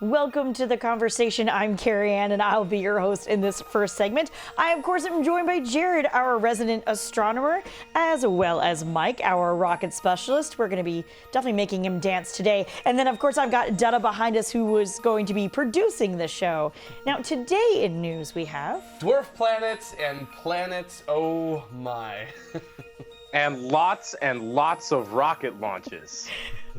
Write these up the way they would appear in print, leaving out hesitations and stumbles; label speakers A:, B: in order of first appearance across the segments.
A: Welcome to the conversation. I'm Carrie Ann, and I'll be your host in this first segment. I, of course, am joined by Jared, our resident astronomer, as well as Mike, our rocket specialist. We're going to be definitely making him dance today. And then, of course, I've got Dutta behind us, who was going to be producing the show. Now, today in news, we have
B: dwarf planets and planets, oh my.
C: And lots of rocket launches.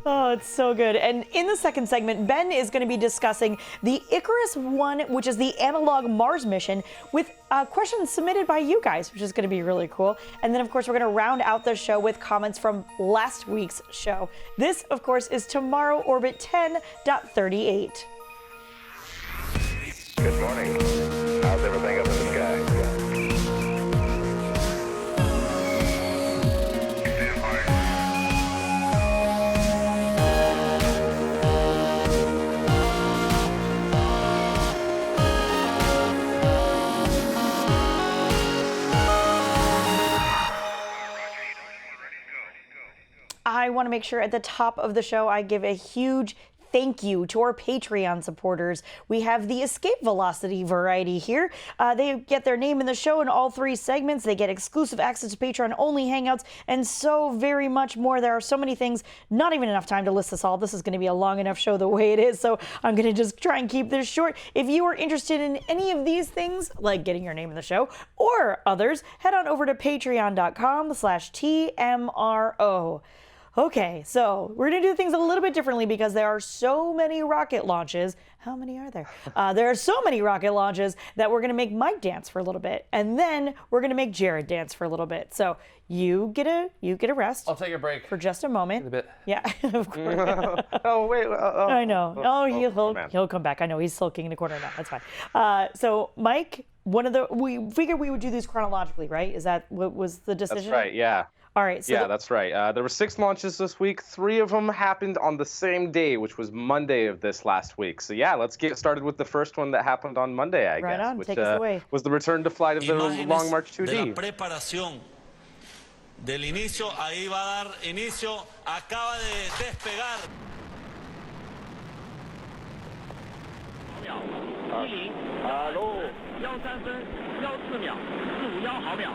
A: Oh, it's so good. And in the second segment, Ben is going to be discussing the Icarus 1, which is the analog Mars mission, with questions submitted by you guys, which is going to be really cool. And then, of course, we're going to round out the show with comments from last week's show. This, of course, is Tomorrow Orbit 10.38.
D: Good morning. How's everything up in the sky?
A: I want to make sure at the top of the show I give a huge thank you to our Patreon supporters. We have the Escape Velocity variety here. They get their name in the show in all three segments. They get exclusive access to Patreon-only hangouts and so very much more. There are so many things, not even enough time to list this all. This is going to be a long enough show the way it is, so I'm going to just try and keep this short. If you are interested in any of these things, like getting your name in the show, or others, head on over to patreon.com/TMRO. Okay, so we're going to do things a little bit differently because there are so many rocket launches. How many are there? There are so many rocket launches that we're going to make Mike dance for a little bit, and then we're going to make Jared dance for a little bit. So you get a rest.
B: I'll take a break
A: for just a moment.
B: A bit.
A: Yeah, of course.
C: Oh wait.
A: I know. He'll come back. I know he's sulking in the corner now. That's fine. So Mike, we figured we would do these chronologically, right? Is that what was the decision?
C: That's right. Yeah.
A: All right. So
C: that's right. There were 6 launches this week. 3 of them happened on the same day, which was Monday of this last week. So yeah, let's get started with the first one that happened on Monday, I guess.
A: On,
C: which
A: take us away.
C: Was the return to flight of the Long March 2D.
E: De la preparación del inicio, ahí va a dar inicio, acaba de despegar.
D: 1:13.14秒，4.15秒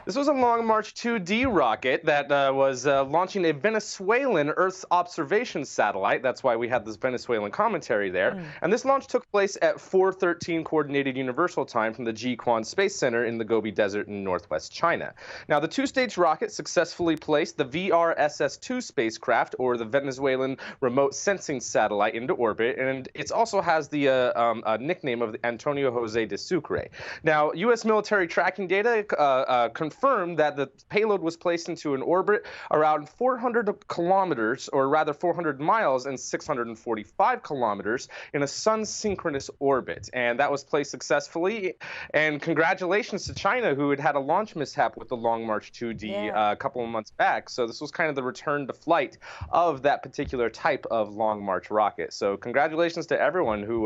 D: ，This
C: was a Long March 2D rocket that was launching a Venezuelan Earth observation satellite. That's why we had this Venezuelan commentary there. And this launch took place at 4:13 Coordinated Universal Time from the Jiuquan Space Center in the Gobi Desert in northwest China. Now, the 2-stage rocket successfully placed the VRSS-2 spacecraft, or the Venezuelan Remote Sensing Satellite, into orbit, and it also has the nickname of Antonio Jose de Sucre. Now, U.S. military tracking data confirmed that the payload was placed into an orbit around 400 kilometers, or rather 400 miles and 645 kilometers in a sun-synchronous orbit. And that was placed successfully. And congratulations to China, who had a launch mishap with the Long March 2D a couple of months back. So this was kind of the return to flight of that particular type of Long March rocket. So congratulations to everyone who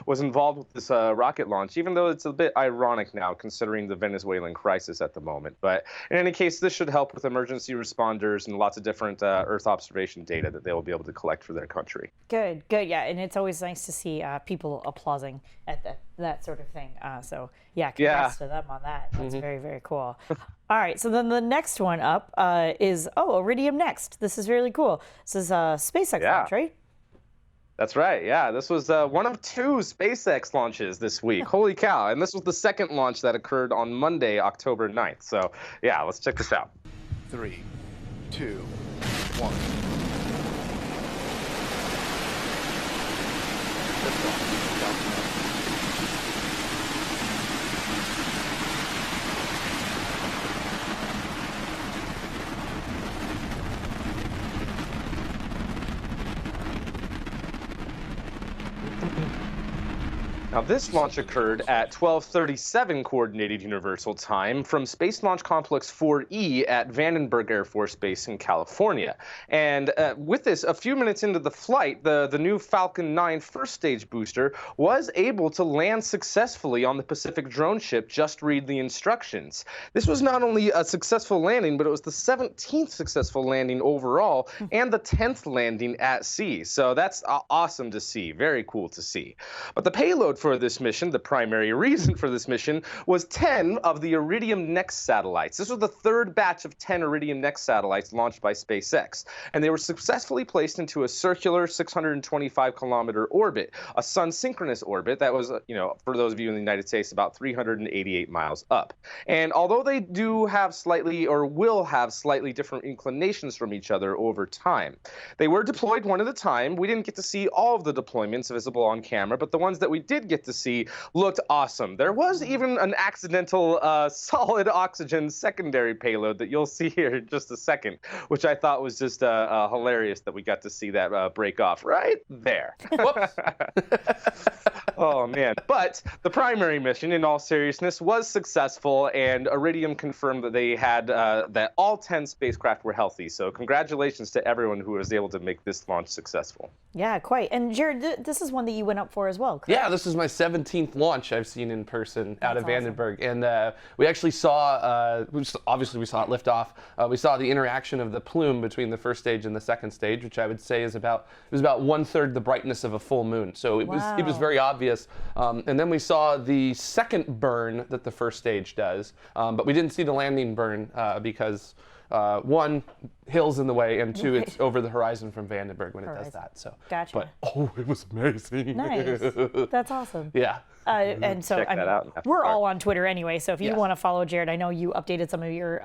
C: was involved with this rocket launch, even though it's a bit ironic now considering the Venezuelan crisis at the moment. But in any case, this should help with emergency responders and lots of different Earth observation data that they will be able to collect for their country.
A: Good, yeah, and it's always nice to see people applauding at that sort of thing. So yeah, congrats to them on that. That's very, very cool. All right, so then the next one up is Iridium Next. This is really cool. This is SpaceX launch, right?
C: That's right, yeah. This was one of 2 SpaceX launches this week. Holy cow. And this was the second launch that occurred on Monday, October 9th. So, yeah, let's check this out.
D: 3, 2, 1.
C: Now, this launch occurred at 12:37 Coordinated Universal Time from Space Launch Complex 4E at Vandenberg Air Force Base in California. And with this, a few minutes into the flight, the new Falcon 9 first stage booster was able to land successfully on the Pacific drone ship Just Read the Instructions. This was not only a successful landing, but it was the 17th successful landing overall and the 10th landing at sea. So that's awesome to see. Very cool to see. But the payload for this mission, the primary reason for this mission, was 10 of the Iridium Next satellites. This was the third batch of 10 Iridium Next satellites launched by SpaceX, and they were successfully placed into a circular 625-kilometer orbit, a sun-synchronous orbit that was, for those of you in the United States, about 388 miles up. And although they do have slightly, or will have slightly different inclinations from each other over time, they were deployed one at a time. We didn't get to see all of the deployments visible on camera, but the ones that we did get to see looked awesome. There was even an accidental solid oxygen secondary payload that you'll see here in just a second, which I thought was just hilarious that we got to see that break off right there. Whoops. Oh, man. But the primary mission, in all seriousness, was successful, and Iridium confirmed that they had that all 10 spacecraft were healthy. So congratulations to everyone who was able to make this launch successful.
A: Yeah, quite. And Jared, this is one that you went up for as well, correct?
B: Yeah, this is my 17th launch I've seen in person out of
A: That's awesome.
B: Vandenberg. And we actually saw, obviously we saw it lift off. We saw the interaction of the plume between the first stage and the second stage, which I would say is about 1/3 the brightness of a full moon. So it was very obvious. And then we saw the second burn that the first stage does, but we didn't see the landing burn because one, hills in the way, and two, it's over the horizon from Vandenberg when it does that. So,
A: Gotcha.
B: But it was amazing.
A: Nice. That's awesome.
B: Yeah.
A: And so
C: Check that out after
A: we're
C: dark.
A: all on Twitter anyway. So if you
B: Yes.
A: want to follow Jared, I know you updated some of your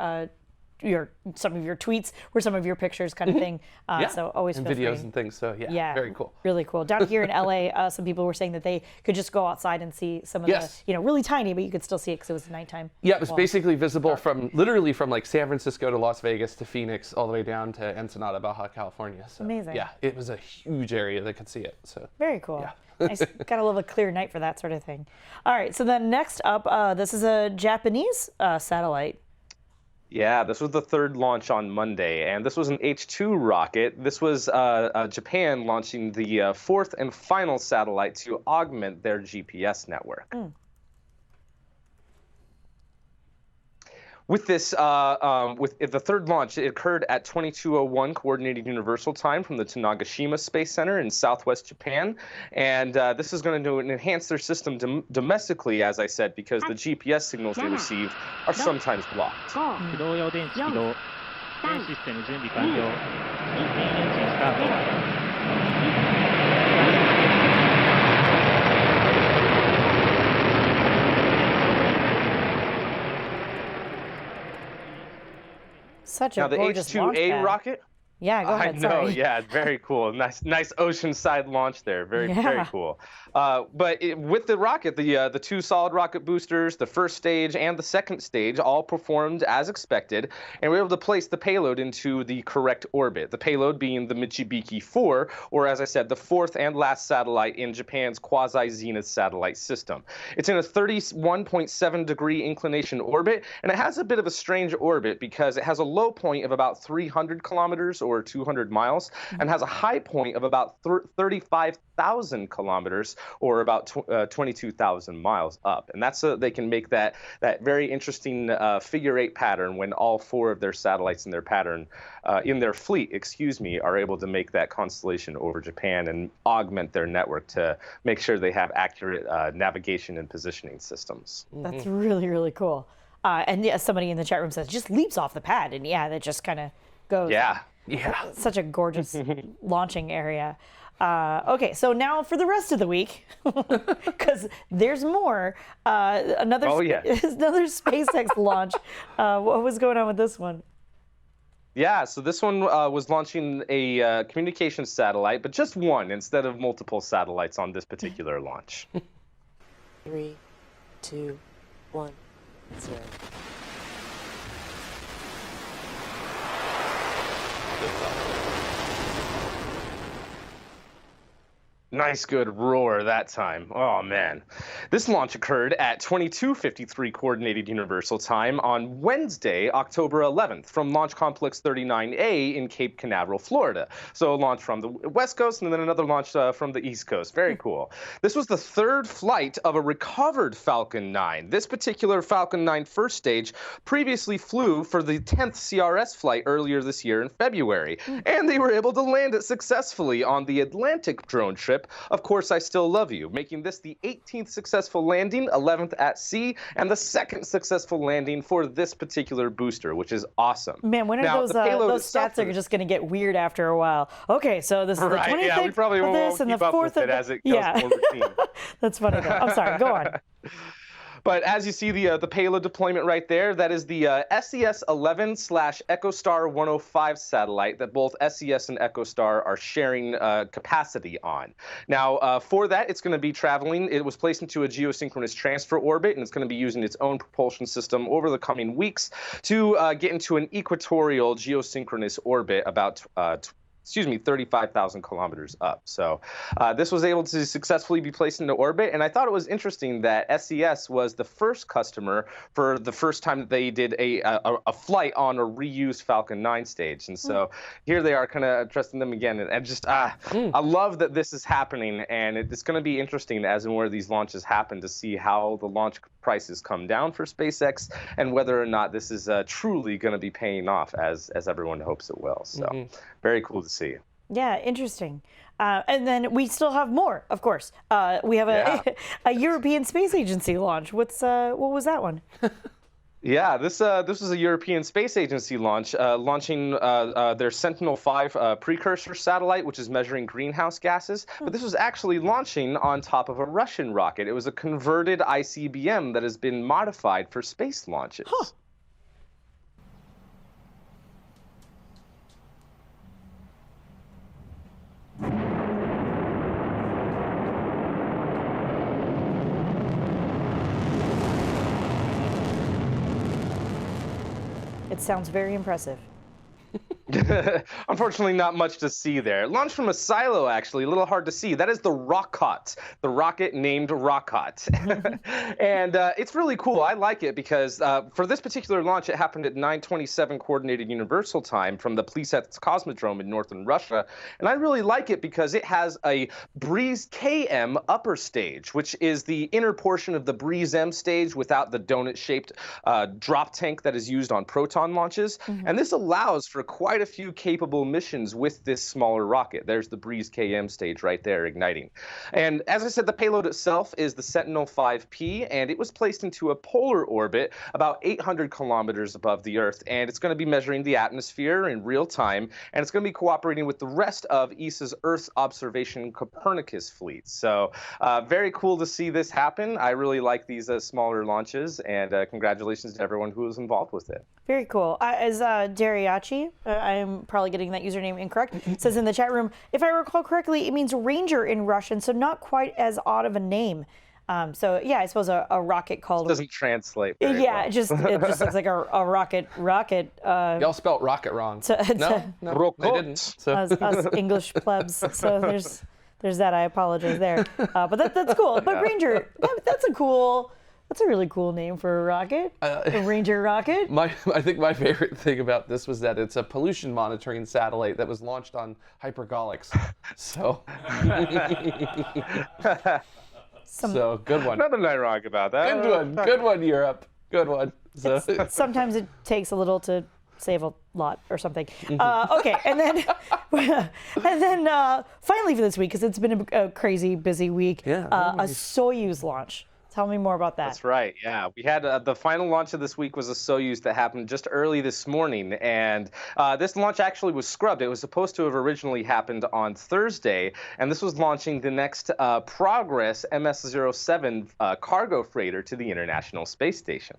A: tweets or some of your pictures, kind of thing.
B: Yeah.
A: So always
B: and
A: feel
B: videos
A: free.
B: and things. So
A: Yeah,
B: very cool.
A: Really cool. Down here in LA, some people were saying that they could just go outside and see some of
B: Yes.
A: the, really tiny, but you could still see it because it was nighttime.
B: Yeah, it was
A: Well,
B: basically visible from literally from like San Francisco to Las Vegas to Phoenix, all the way down to Ensenada, Baja California. So,
A: Amazing.
B: Yeah, it was a huge area that could see it. So
A: Very cool.
B: Yeah.
A: Nice. Gotta love a clear night for that sort of thing. All right, so then next up, this is a Japanese satellite.
C: Yeah, this was the third launch on Monday, and this was an H2 rocket. This was Japan launching the fourth and final satellite to augment their GPS network. With this, with the third launch, it occurred at 22:01 Coordinated Universal Time from the Tanegashima Space Center in southwest Japan. And this is going to enhance their system domestically, as I said, because the GPS signals they receive are sometimes blocked.
F: 駆動用電池起動全システム準備完了インエンジンスタート
A: Such a
C: Now, the
A: gorgeous launch
C: H2A
A: pad.
C: rocket?
A: Yeah, go ahead.
C: I know,
A: Sorry.
C: yeah, very cool. Nice oceanside launch there. Very
A: Yeah.
C: cool. But with the rocket, the two solid rocket boosters, the first stage and the second stage, all performed as expected, and we were able to place the payload into the correct orbit. The payload being the Michibiki 4, or as I said, the fourth and last satellite in Japan's quasi-zenith satellite system. It's in a 31.7-degree inclination orbit, and it has a bit of a strange orbit because it has a low point of about 300 kilometers or 200 miles, and has a high point of about 35,000 kilometers or about 22,000 miles up. And that's they can make that very interesting figure-8 pattern when all four of their satellites in their pattern, in their fleet, are able to make that constellation over Japan and augment their network to make sure they have accurate navigation and positioning systems.
A: That's really, really cool. And yeah, somebody in the chat room says, just leaps off the pad. And yeah, that just kind of goes.
C: Yeah.
A: Such a gorgeous launching area. Okay, so now for the rest of the week, because there's more. Another another SpaceX launch. What was going on with this one?
C: Yeah, so this one was launching a communications satellite, but just one instead of multiple satellites on this particular launch.
G: 3, 2, 1, 0.
C: Nice good roar that time. Oh man. This launch occurred at 22:53 Coordinated Universal Time on Wednesday, October 11th from Launch Complex 39A in Cape Canaveral, Florida. So a launch from the West Coast and then another launch from the East Coast. Very cool. This was the third flight of a recovered Falcon 9. This particular Falcon 9 first stage previously flew for the 10th CRS flight earlier this year in February, and they were able to land it successfully on the Atlantic drone trip, Of Course I Still Love You, making this the 18th successful landing, 11th at sea, and the second successful landing for this particular booster, which is awesome.
A: Man, when are
C: Now,
A: those
C: the payload itself
A: stats are just going to get weird after a while. Okay, so this is the 25th
C: yeah, we probably
A: of
C: won't
A: this and
C: keep
A: the
C: up
A: 4th
C: with
A: of
C: it
A: the...
C: as it goes more routine.
A: That's funny though. I'm sorry, go on.
C: But as you see the payload deployment right there, that is the SES-11/EchoStar 105 satellite that both SES and EchoStar are sharing capacity on. Now, for that, it's going to be traveling. It was placed into a geosynchronous transfer orbit, and it's going to be using its own propulsion system over the coming weeks to get into an equatorial geosynchronous orbit about 35,000 kilometers up. So this was able to successfully be placed into orbit. And I thought it was interesting that SES was the first customer for the first time that they did a flight on a reused Falcon 9 stage. And so here they are kind of trusting them again. And just, I love that this is happening. And it's going to be interesting as and where these launches happen to see how the launch prices come down for SpaceX and whether or not this is truly going to be paying off as everyone hopes it will. So very cool to see.
A: Yeah, interesting. And then we still have more, of course. We have a European Space Agency launch. What was that one?
C: Yeah, this was a European Space Agency launch, launching their Sentinel 5 precursor satellite, which is measuring greenhouse gases. But this was actually launching on top of a Russian rocket. It was a converted ICBM that has been modified for space launches.
A: Huh. It sounds very impressive.
C: Unfortunately, not much to see there. Launched from a silo, actually, a little hard to see. That is the Rockot, the rocket named Rockot. And it's really cool. I like it because for this particular launch, it happened at 9:27 Coordinated Universal Time from the Plesetsk Cosmodrome in northern Russia. And I really like it because it has a Breeze KM upper stage, which is the inner portion of the Breeze M stage without the donut-shaped drop tank that is used on Proton launches. And this allows for quite a few capable missions with this smaller rocket. There's the Breeze KM stage right there igniting. And as I said, the payload itself is the Sentinel 5P, and it was placed into a polar orbit about 800 kilometers above the Earth. And it's going to be measuring the atmosphere in real time, and it's going to be cooperating with the rest of ESA's Earth observation Copernicus fleet. So very cool to see this happen. I really like these smaller launches, and congratulations to everyone who was involved with it.
A: Very cool. As Dariachi, I'm probably getting that username incorrect, says in the chat room, if I recall correctly, it means ranger in Russian, so not quite as odd of a name. So yeah, I suppose a rocket called...
C: It doesn't translate very
A: yeah,
C: well.
A: it just looks like a rocket.
B: Y'all spelt rocket wrong. No,
C: Rockot.
B: they didn't. So.
A: Us English plebs. So there's that. I apologize there. But that's cool. But Ranger, that's a really cool name for a rocket. A Ranger rocket.
B: I think my favorite thing about this was that it's a pollution monitoring satellite that was launched on hypergolics. So, so good one.
C: Nothing wrong about that.
B: Good one. Good one, Europe. Good one. So.
A: Sometimes it takes a little to save a lot or something. Okay, and then finally for this week, because it's been a crazy busy week, a Soyuz launch. Tell me more about that.
C: That's right. Yeah, we had the final launch of this week was a Soyuz that happened just early this morning, and this launch actually was scrubbed. It was supposed to have originally happened on Thursday, and this was launching the next Progress MS-07 cargo freighter to the International Space Station.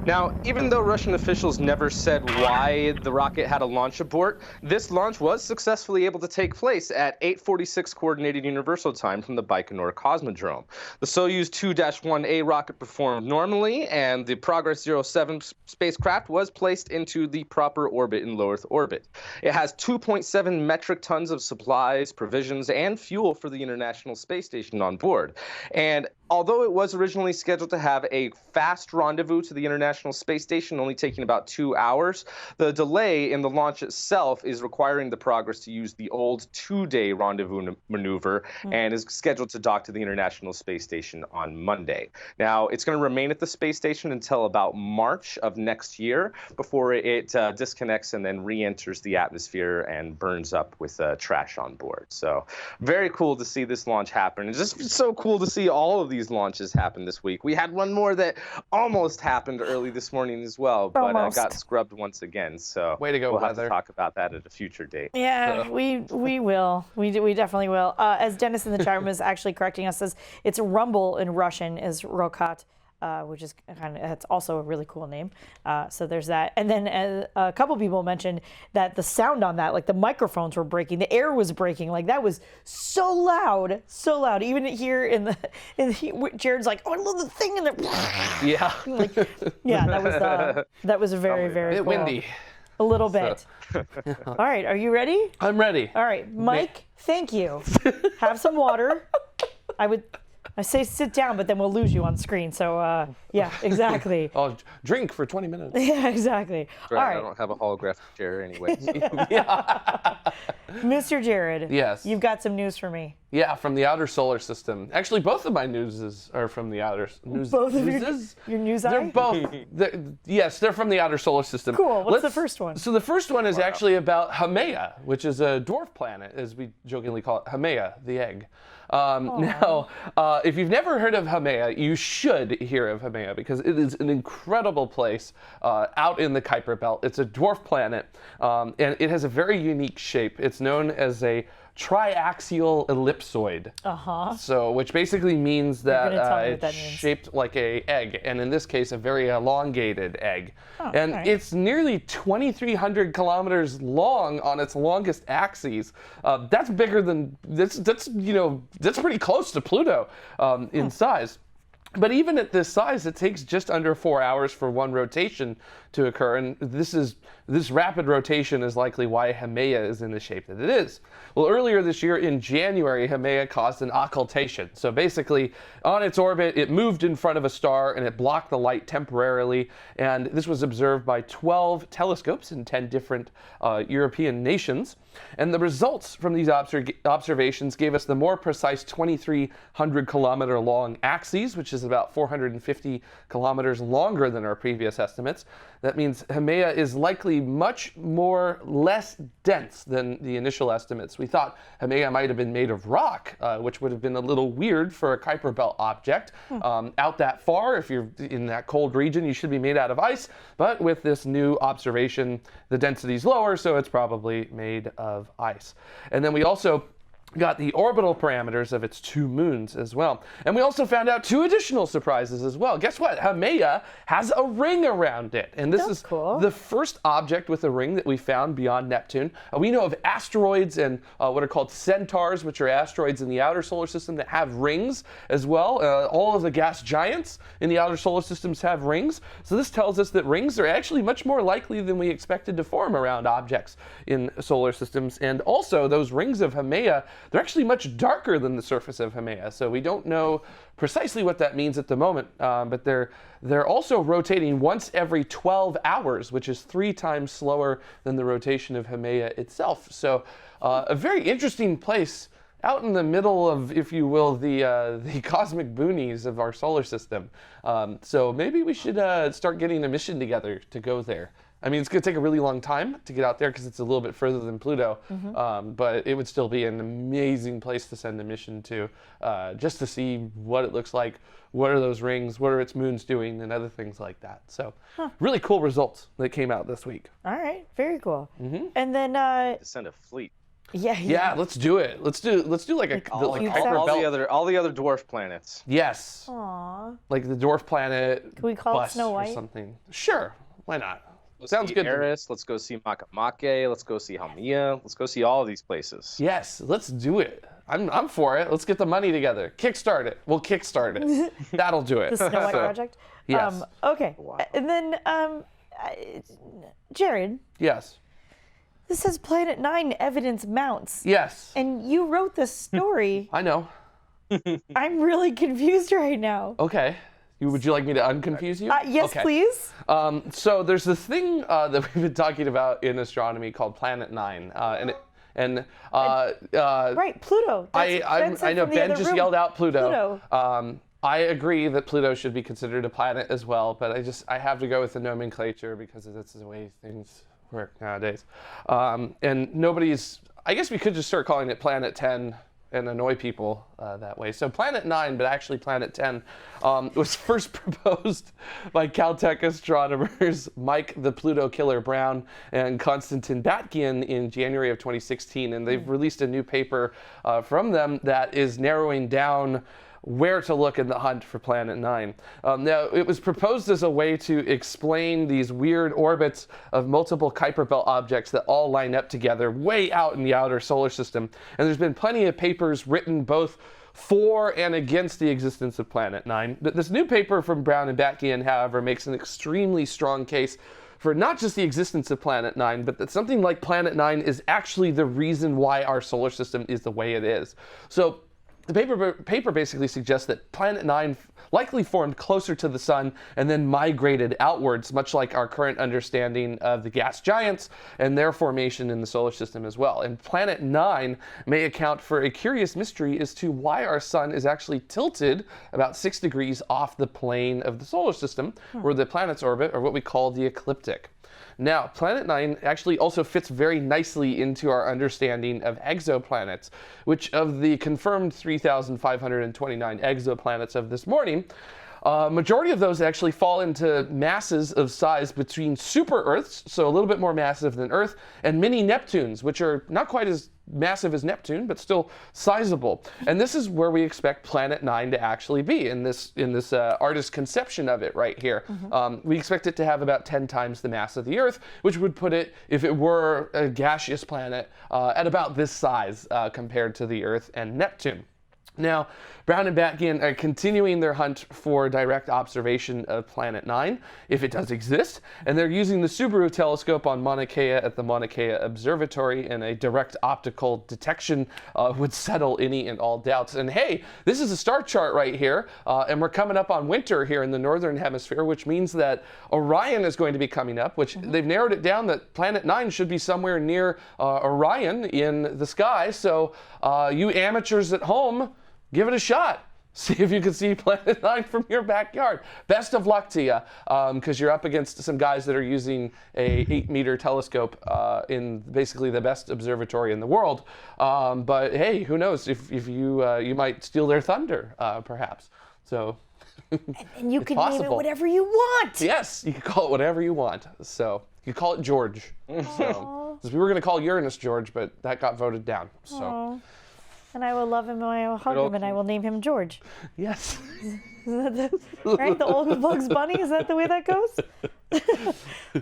C: Now, even though Russian officials never said why the rocket had a launch abort, this launch was successfully able to take place at 8:46 Coordinated Universal Time from the Baikonur Cosmodrome. The Soyuz 2-1A rocket performed normally, and the Progress 07 spacecraft was placed into the proper orbit in low Earth orbit. It has 2.7 metric tons of supplies, provisions, and fuel for the International Space Station on board. And although it was originally scheduled to have a fast rendezvous to the International Space Station, only taking about 2 hours, the delay in the launch itself is requiring the Progress to use the old 2-day rendezvous maneuver and is scheduled to dock to the International Space Station on Monday. Now, it's going to remain at the space station until about March of next year before it disconnects and then re-enters the atmosphere and burns up with trash on board. So very cool to see this launch happen. It's just so cool to see all of these launches happen this week. We had one more that almost happened early this morning as well, but got scrubbed once again. So
B: way to go,
C: we'll have
B: Heather.
C: to talk about that at a future date.
A: Yeah, we will. We definitely will. As Dennis in the chat room is actually correcting us, says it's rumble in Russian is Rockot. Which is it's also a really cool name. So there's that. And then a couple people mentioned that the sound on that, like the microphones were breaking, the air was breaking, like that was so loud. Even here Jared's like, oh, I love the thing in there.
B: Yeah.
A: That was very, very
B: bit
A: cool.
B: windy.
A: A little bit. All right, are you ready?
B: I'm ready.
A: All right, Mike, thank you. Have some water. I say sit down, but then we'll lose you on screen. So, yeah, exactly.
B: I'll drink for 20 minutes.
A: Yeah, exactly.
C: Right,
A: all right.
C: I don't have a holographic chair anyway.
A: Mr. Jared.
B: Yes.
A: You've got some news for me.
B: Yeah, from the outer solar system. Actually, both of my newses are from the outer news.
A: Both of
B: newses?
A: your news
B: They're
A: eye?
B: both. Yes, they're from the outer solar system.
A: Cool. What's the first one?
B: So the first one is actually about Haumea, which is a dwarf planet, as we jokingly call it, Haumea, the egg. Now, if you've never heard of Haumea, you should hear of Haumea because it is an incredible place out in the Kuiper Belt. It's a dwarf planet, and it has a very unique shape. It's known as a triaxial ellipsoid. So, which basically means that it's shaped like an egg, and in this case, a very elongated egg. And it's nearly 2,300 kilometers long on its longest axis. That's bigger than that's pretty close to Pluto in size. But even at this size, it takes just under 4 hours for one rotation to occur, and this rapid rotation is likely why Haumea is in the shape that it is. Well, earlier this year in January, Haumea caused an occultation. So basically, on its orbit, it moved in front of a star and it blocked the light temporarily, and this was observed by 12 telescopes in 10 different European nations. And the results from these observations gave us the more precise 2,300 kilometer long axis, which is about 450 kilometers longer than our previous estimates. That means Haumea is likely much less dense than the initial estimates. We thought Haumea might have been made of rock, which would have been a little weird for a Kuiper Belt object. Out that far, if you're in that cold region, you should be made out of ice. But with this new observation, the density is lower, so it's probably made of ice. And then we also got the orbital parameters of its 2 moons as well. And we also found out 2 additional surprises as well. Guess what? Haumea has a ring around it. And this is cool. The first object with a ring that we found beyond Neptune. We know of asteroids and what are called centaurs, which are asteroids in the outer solar system that have rings as well. All of the gas giants in the outer solar systems have rings. So this tells us that rings are actually much more likely than we expected to form around objects in solar systems. And also, those rings of Haumea, they're actually much darker than the surface of Haumea, so we don't know precisely what that means at the moment, but they're also rotating once every 12 hours, which is 3 times slower than the rotation of Haumea itself. So a very interesting place out in the middle of, if you will, the cosmic boonies of our solar system. So maybe we should start getting a mission together to go there. I mean, it's going to take a really long time to get out there because it's a little bit further than Pluto, but it would still be an amazing place to send a mission to, just to see what it looks like, what are those rings, what are its moons doing, and other things like that. So really cool results that came out this week.
A: All right, very cool. And then...
C: Send a fleet.
B: Yeah, let's do it. Let's do like a like
A: cute
B: Kuiper
A: sounds.
B: Belt.
C: All the other dwarf planets.
B: Yes.
A: Aw.
B: Like the dwarf planet.
A: Can we call it
B: bus
A: Snow
B: or
A: White?
B: something? Sure. Why not?
C: Let's
B: Sounds
C: see
B: good. to me.
C: Eris, let's go see Makemake. Let's go see Haumea. Let's go see all of these places.
B: Yes, let's do it. I'm for it. Let's get the money together. Kickstart it. We'll kickstart it. That'll do it.
A: The Snow White
B: So,
A: project.
B: Yes.
A: Okay.
C: Wow.
A: And then, Jared,
B: Yes.
A: this says Planet 9 evidence mounts.
B: Yes.
A: And you wrote this story.
B: I know.
A: I'm really confused right now.
B: Okay. Would you like me to unconfuse you?
A: Yes,
B: Okay.
A: please.
B: So there's this thing that we've been talking about in astronomy called Planet 9,
A: Right, Pluto.
B: I know Ben just yelled out Pluto.
A: Pluto.
B: I agree that Pluto should be considered a planet as well, but I have to go with the nomenclature because that's the way things work nowadays. And I guess we could just start calling it Planet 10 and annoy people that way. So Planet 9, but actually Planet 10, was first proposed by Caltech astronomers Mike the Pluto Killer Brown and Konstantin Batkian in January of 2016. And they've released a new paper from them that is narrowing down where to look in the hunt for Planet 9. Now, it was proposed as a way to explain these weird orbits of multiple Kuiper Belt objects that all line up together way out in the outer solar system. And there's been plenty of papers written both for and against the existence of Planet 9. But this new paper from Brown and Batkian, however, makes an extremely strong case for not just the existence of Planet 9, but that something like Planet 9 is actually the reason why our solar system is the way it is. So the paper basically suggests that Planet 9 likely formed closer to the sun and then migrated outwards, much like our current understanding of the gas giants and their formation in the solar system as well. And Planet 9 may account for a curious mystery as to why our sun is actually tilted about 6 degrees off the plane of the solar system, where the planets orbit, or what we call the ecliptic. Now, Planet 9 actually also fits very nicely into our understanding of exoplanets, which of the confirmed 3,529 exoplanets of this morning, majority of those actually fall into masses of size between super Earths, so a little bit more massive than Earth, and mini Neptunes, which are not quite as massive as Neptune, but still sizable. And this is where we expect Planet 9 to actually be in this artist's conception of it right here. We expect it to have about 10 times the mass of the Earth, which would put it, if it were a gaseous planet, at about this size compared to the Earth and Neptune. Now, Brown and Batkian are continuing their hunt for direct observation of Planet 9, if it does exist, and they're using the Subaru telescope on Mauna Kea at the Mauna Kea Observatory, and a direct optical detection would settle any and all doubts. And hey, this is a star chart right here, and we're coming up on winter here in the northern hemisphere, which means that Orion is going to be coming up, which they've narrowed it down that Planet 9 should be somewhere near Orion in the sky. So you amateurs at home, give it a shot. See if you can see Planet 9 from your backyard. Best of luck to you, because you're up against some guys that are using a 8-meter telescope in basically the best observatory in the world. But hey, who knows if you might steal their thunder, perhaps. So.
A: And you can
B: possible.
A: name it whatever you want.
B: Yes, you can call it whatever you want. So you can call it George. So, 'cause we were going to call Uranus George, but that got voted down. So.
A: Aww. And I will love him and I will hug him and I will name him George.
B: Yes.
A: Isn't that right? The old Bugs Bunny? Is that the way that goes?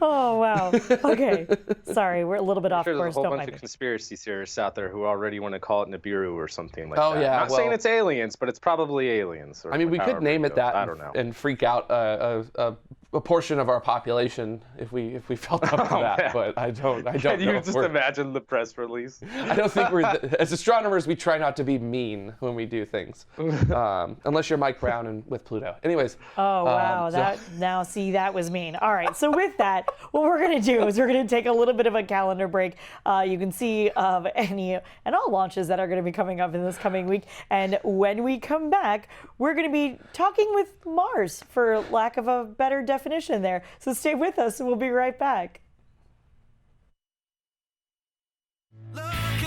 A: Oh, wow. Okay. Sorry, we're a little bit off
C: Sure,
A: course.
C: there's a whole
A: Don't
C: bunch
A: mind
C: of
A: me.
C: conspiracy theorists out there who already want to call it Nibiru or something like
B: Oh,
C: that.
B: yeah,
C: Not
B: well-
C: saying it's aliens, but it's probably aliens. Or
B: I mean, we could
C: however
B: name it
C: goes.
B: that
C: I don't know.
B: and freak out a portion of our population if we felt up to that.
C: man.
B: But I don't
C: Can
B: know.
C: you
B: if
C: just
B: we're-
C: imagine the press release?
B: I don't think we're as astronomers. We try not to be mean when we do things, unless you're Mike Brown and with Pluto. Anyways.
A: Oh, wow. Now, see, that was mean. All right. So with that, what we're going to do is we're going to take a little bit of a calendar break. You can see any and all launches that are going to be coming up in this coming week. And when we come back, we're going to be talking with Mars, for lack of a better definition there. So stay with us and we'll be right back.
H: Look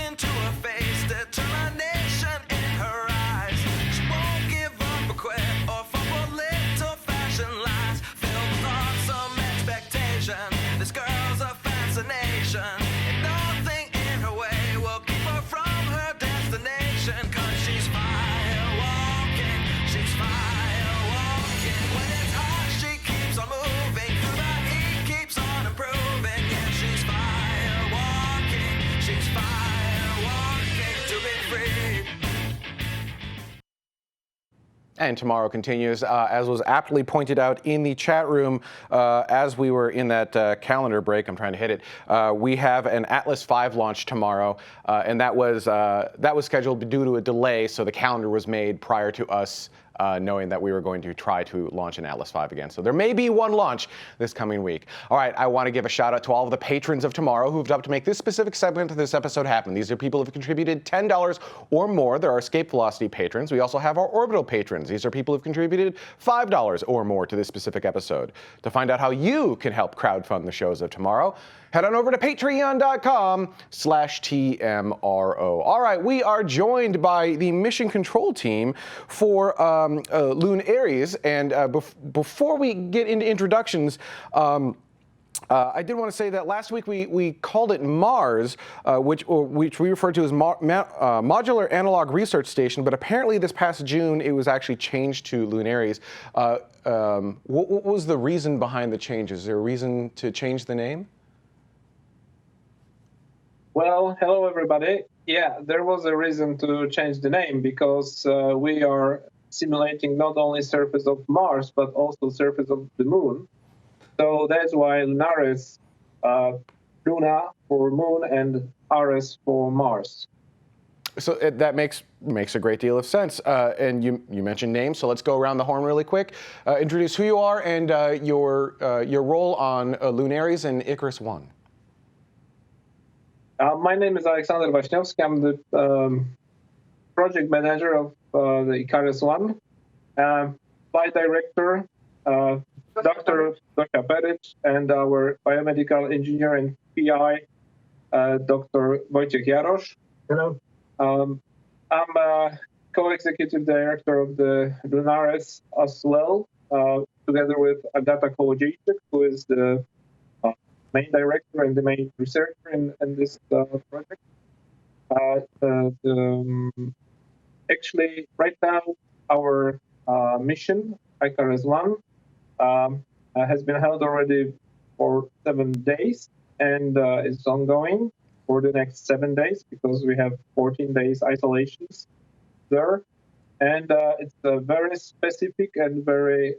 H: into her face, determination in her eyes. She won't give up or quit or fall for little fashion lies. Filled with awesome expectation, this girl's a fascination, and nothing in her way will keep her
I: And tomorrow continues, as was aptly pointed out in the chat room as we were in that calendar break. I'm trying to hit it. We have an Atlas V launch tomorrow, and that was scheduled due to a delay, so the calendar was made prior to us knowing that we were going to try to launch an Atlas V again. So there may be one launch this coming week. All right, I want to give a shout out to all of the patrons of tomorrow who've helped to make this specific segment of this episode happen. These are people who have contributed $10 or more. There are escape velocity patrons. We also have our orbital patrons. These are people who've contributed $5 or more to this specific episode. To find out how you can help crowdfund the shows of tomorrow, head on over to patreon.com/TMRO. All right, we are joined by the mission control team for LUNARES. And before we get into introductions, I did want to say that last week we called it Mars, which we referred to as Modular Analog Research Station, but apparently this past June it was actually changed to LUNARES. What was the reason behind the change? Is there a reason to change the name?
J: Well, hello everybody. Yeah, there was a reason to change the name because we are simulating not only surface of Mars but also surface of the Moon. So that's why LUNARES, Luna for Moon and Ares for Mars.
I: So that makes a great deal of sense. And you mentioned names, so let's go around the horn really quick. Introduce who you are and your role on LUNARES and Icarus One.
J: My name is Alexander Waśniewski. I'm the project manager of the Icarus One. Flight director, Dr. Zosia Peric, and our biomedical engineer and PI, Dr. Wojciech Jarosz. Hello. I'm a co-executive director of the LUNARES as well, together with Agata Kołodziejczyk, who is the main director and the main researcher in this project. Actually, right now, our mission, Icarus One, has been held already for 7 days and is ongoing for the next 7 days because we have 14 days isolations there. And it's a very specific and very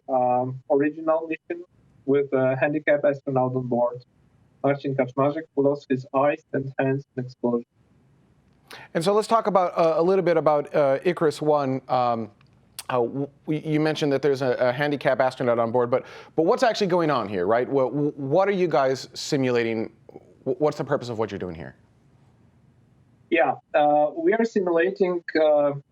J: original mission with a handicapped astronaut on board. Marcin Kaczmarzyk, who lost his eyes and hands in explosion.
I: And so let's talk about a little bit about Icarus One. You mentioned that there's a handicapped astronaut on board, but what's actually going on here, right? What are you guys simulating? What's the purpose of what you're doing here?
J: Yeah, we are simulating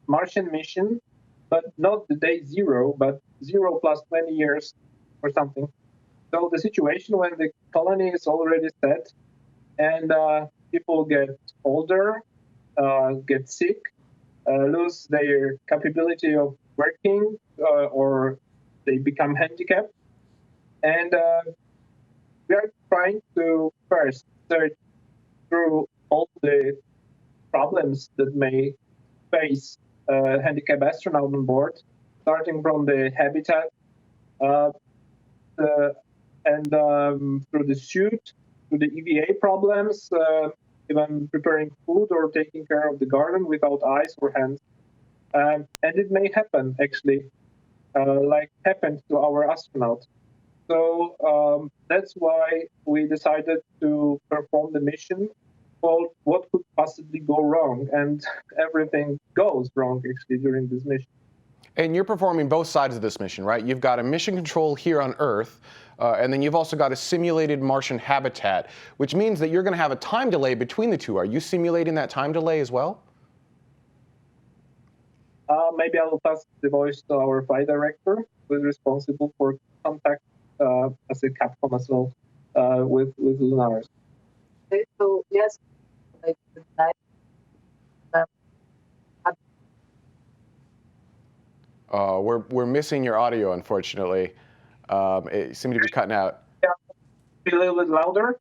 J: Martian mission, but not the day 0, but 0 plus 20 years or something. So the situation when the colony is already set and people get older, get sick, lose their capability of working, or they become handicapped. And we are trying to first search through all the problems that may face a handicapped astronaut on board, starting from the habitat, and through the suit, through the EVA problems, even preparing food or taking care of the garden without eyes or hands. And it may happen, actually, like happened to our astronaut. So that's why we decided to perform the mission called What Could Possibly Go Wrong? And everything goes wrong, actually, during this mission.
I: And you're performing both sides of this mission, right? You've got a mission control here on Earth, and then you've also got a simulated Martian habitat, which means that you're going to have a time delay between the two. Are you simulating that time delay as well?
J: Maybe I will pass the voice to our flight director, who is responsible for contact as a Capcom as well with LUNARES.
G: Okay, so yes,
I: We're missing your audio, unfortunately. It seemed to be cutting out.
J: Yeah, be a little bit louder.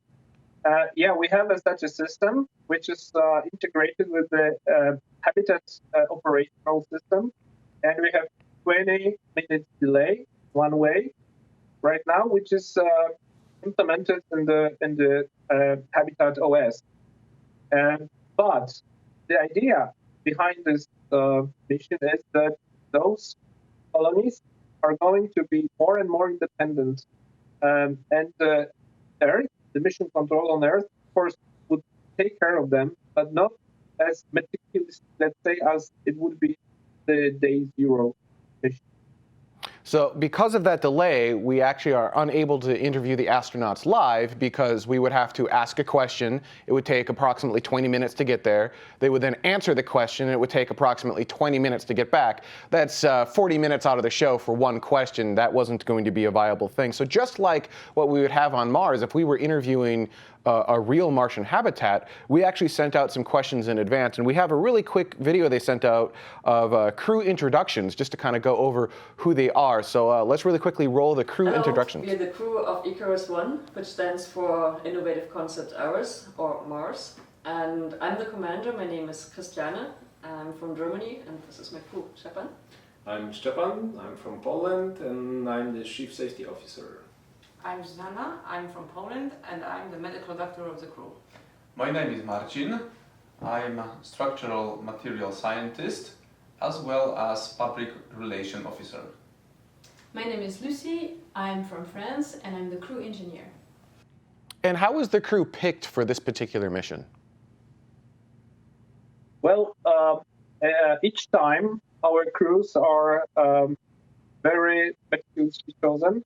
J: Yeah, we have such a system which is integrated with the habitat operational system, and we have 20 minutes delay one way right now, which is implemented in the habitat OS. But the idea behind this mission is that those colonies are going to be more and more independent. And Earth, the mission control on Earth, of course, would take care of them, but not as meticulous, let's say, as it would be the day zero mission.
I: So because of that delay, we actually are unable to interview the astronauts live because we would have to ask a question. It would take approximately 20 minutes to get there. They would then answer the question, and it would take approximately 20 minutes to get back. That's 40 minutes out of the show for one question. That wasn't going to be a viable thing. So just like what we would have on Mars, if we were interviewing a real Martian habitat, we actually sent out some questions in advance, and we have a really quick video they sent out of crew introductions just to kind of go over who they are. So let's really quickly roll the crew introductions.
K: We are the crew of Icarus 1, which stands for Innovative Concept Hours, or Mars. And I'm the commander. My name is Christiane. I'm from Germany, and this is my crew, Stepan.
L: I'm Stepan. I'm from Poland, and I'm the Chief Safety Officer.
M: I'm Zuzanna, I'm from Poland, and I'm the medical doctor of the crew.
N: My name is Marcin. I'm a structural material scientist as well as public relation officer.
O: My name is Lucy, I'm from France, and I'm the crew engineer.
I: And how was the crew picked for this particular mission?
J: Well, each time our crews are very meticulously chosen.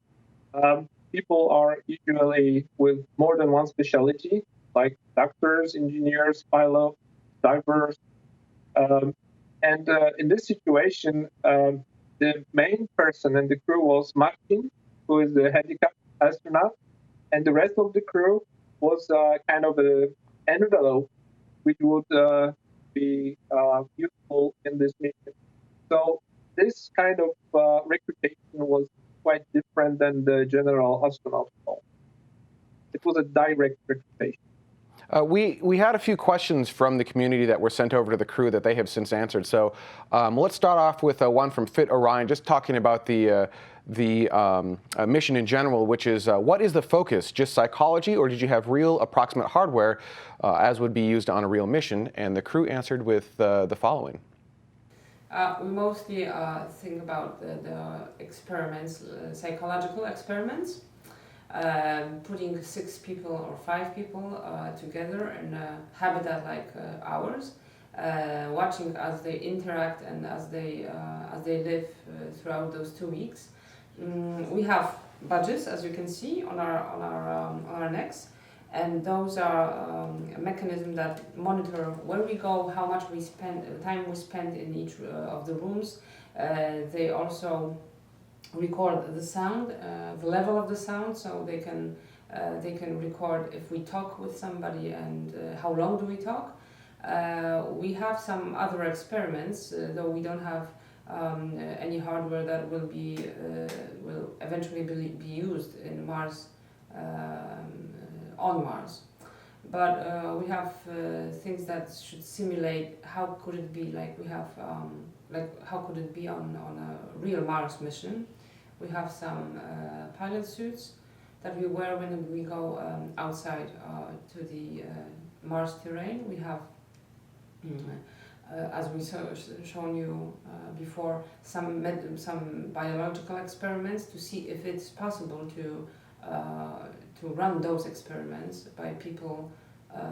J: People are usually with more than one specialty, like doctors, engineers, pilots, divers. And in this situation, the main person in the crew was Martin, who is the handicap astronaut, and the rest of the crew was kind of an envelope which would be useful in this mission. So this kind of recruitation was quite different than the general astronaut role. It was a direct recruitation.
I: We had a few questions from the community that were sent over to the crew that they have since answered. So let's start off with one from Fit Orion, just talking about the mission in general, which is what is the focus? Just psychology, or did you have real approximate hardware as would be used on a real mission? And the crew answered with the following.
M: We mostly think about the experiments, psychological experiments, putting 6 people or 5 people together in a habitat like ours, watching as they interact and as they live throughout those 2 weeks. We have badges, as you can see, on our necks. And those are a mechanism that monitor where we go, how much we spend, time we spend in each of the rooms. They also record the sound, the level of the sound, so they can record if we talk with somebody and how long do we talk. We have some other experiments, though we don't have any hardware that will eventually be used in Mars. On Mars, but we have things that should simulate how could it be like we have how could it be on a real Mars mission. We have some pilot suits that we wear when we go outside to the Mars terrain. We have, as we shown you before, some biological experiments to see if it's possible to run those experiments by people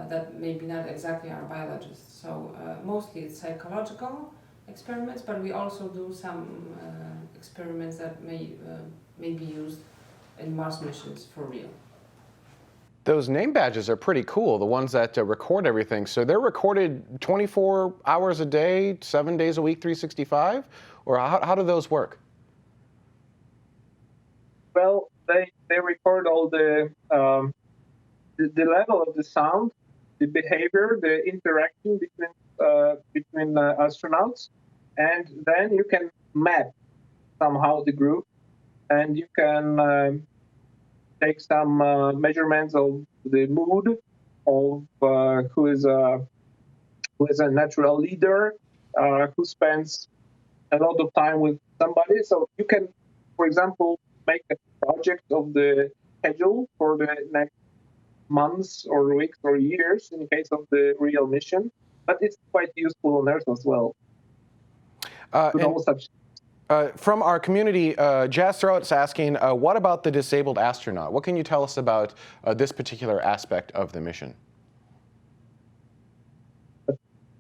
M: that maybe not exactly are biologists. So mostly it's psychological experiments, but we also do some experiments that may be used in Mars missions for real.
I: Those name badges are pretty cool, the ones that record everything. So they're recorded 24 hours a day, 7 days a week, 365? Or how do those work?
J: Well, they record all the level of the sound, the behavior, the interaction between astronauts, and then you can map somehow the group, and you can take some measurements of the mood of who is a natural leader, who spends a lot of time with somebody. So you can, for example, make a project of the schedule for the next months or weeks or years in case of the real mission. But it's quite useful on Earth as well.
I: From our community, Jazz Throat's asking, what about the disabled astronaut? What can you tell us about this particular aspect of the mission?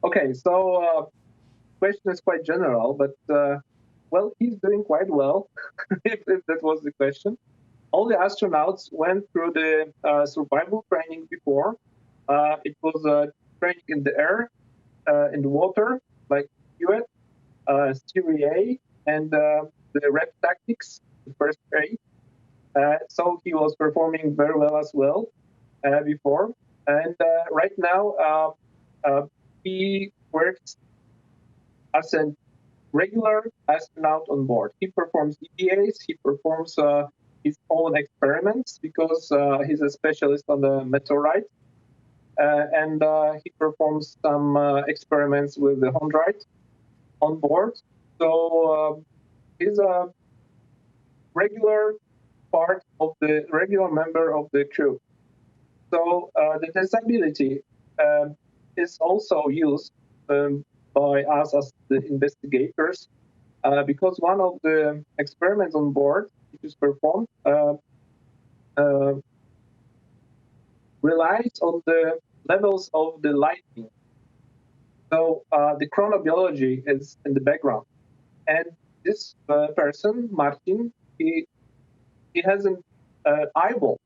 J: Okay, so question is quite general, but well, he's doing quite well, if that was the question. All the astronauts went through the survival training before. It was training in the air, in the water, like UET, Styria, and the rep tactics, the first aid. So he was performing very well as well before. And right now, he works as a regular astronaut on board. He performs EVAs, he performs his own experiments because he's a specialist on the meteorite. And he performs some experiments with the chondrite on board. So he's a regular regular member of the crew. So the disability is also used by us as the investigators because one of the experiments on board, which is performed, relies on the levels of the lighting. So the chronobiology is in the background. And this person, Martin, he has an eyeball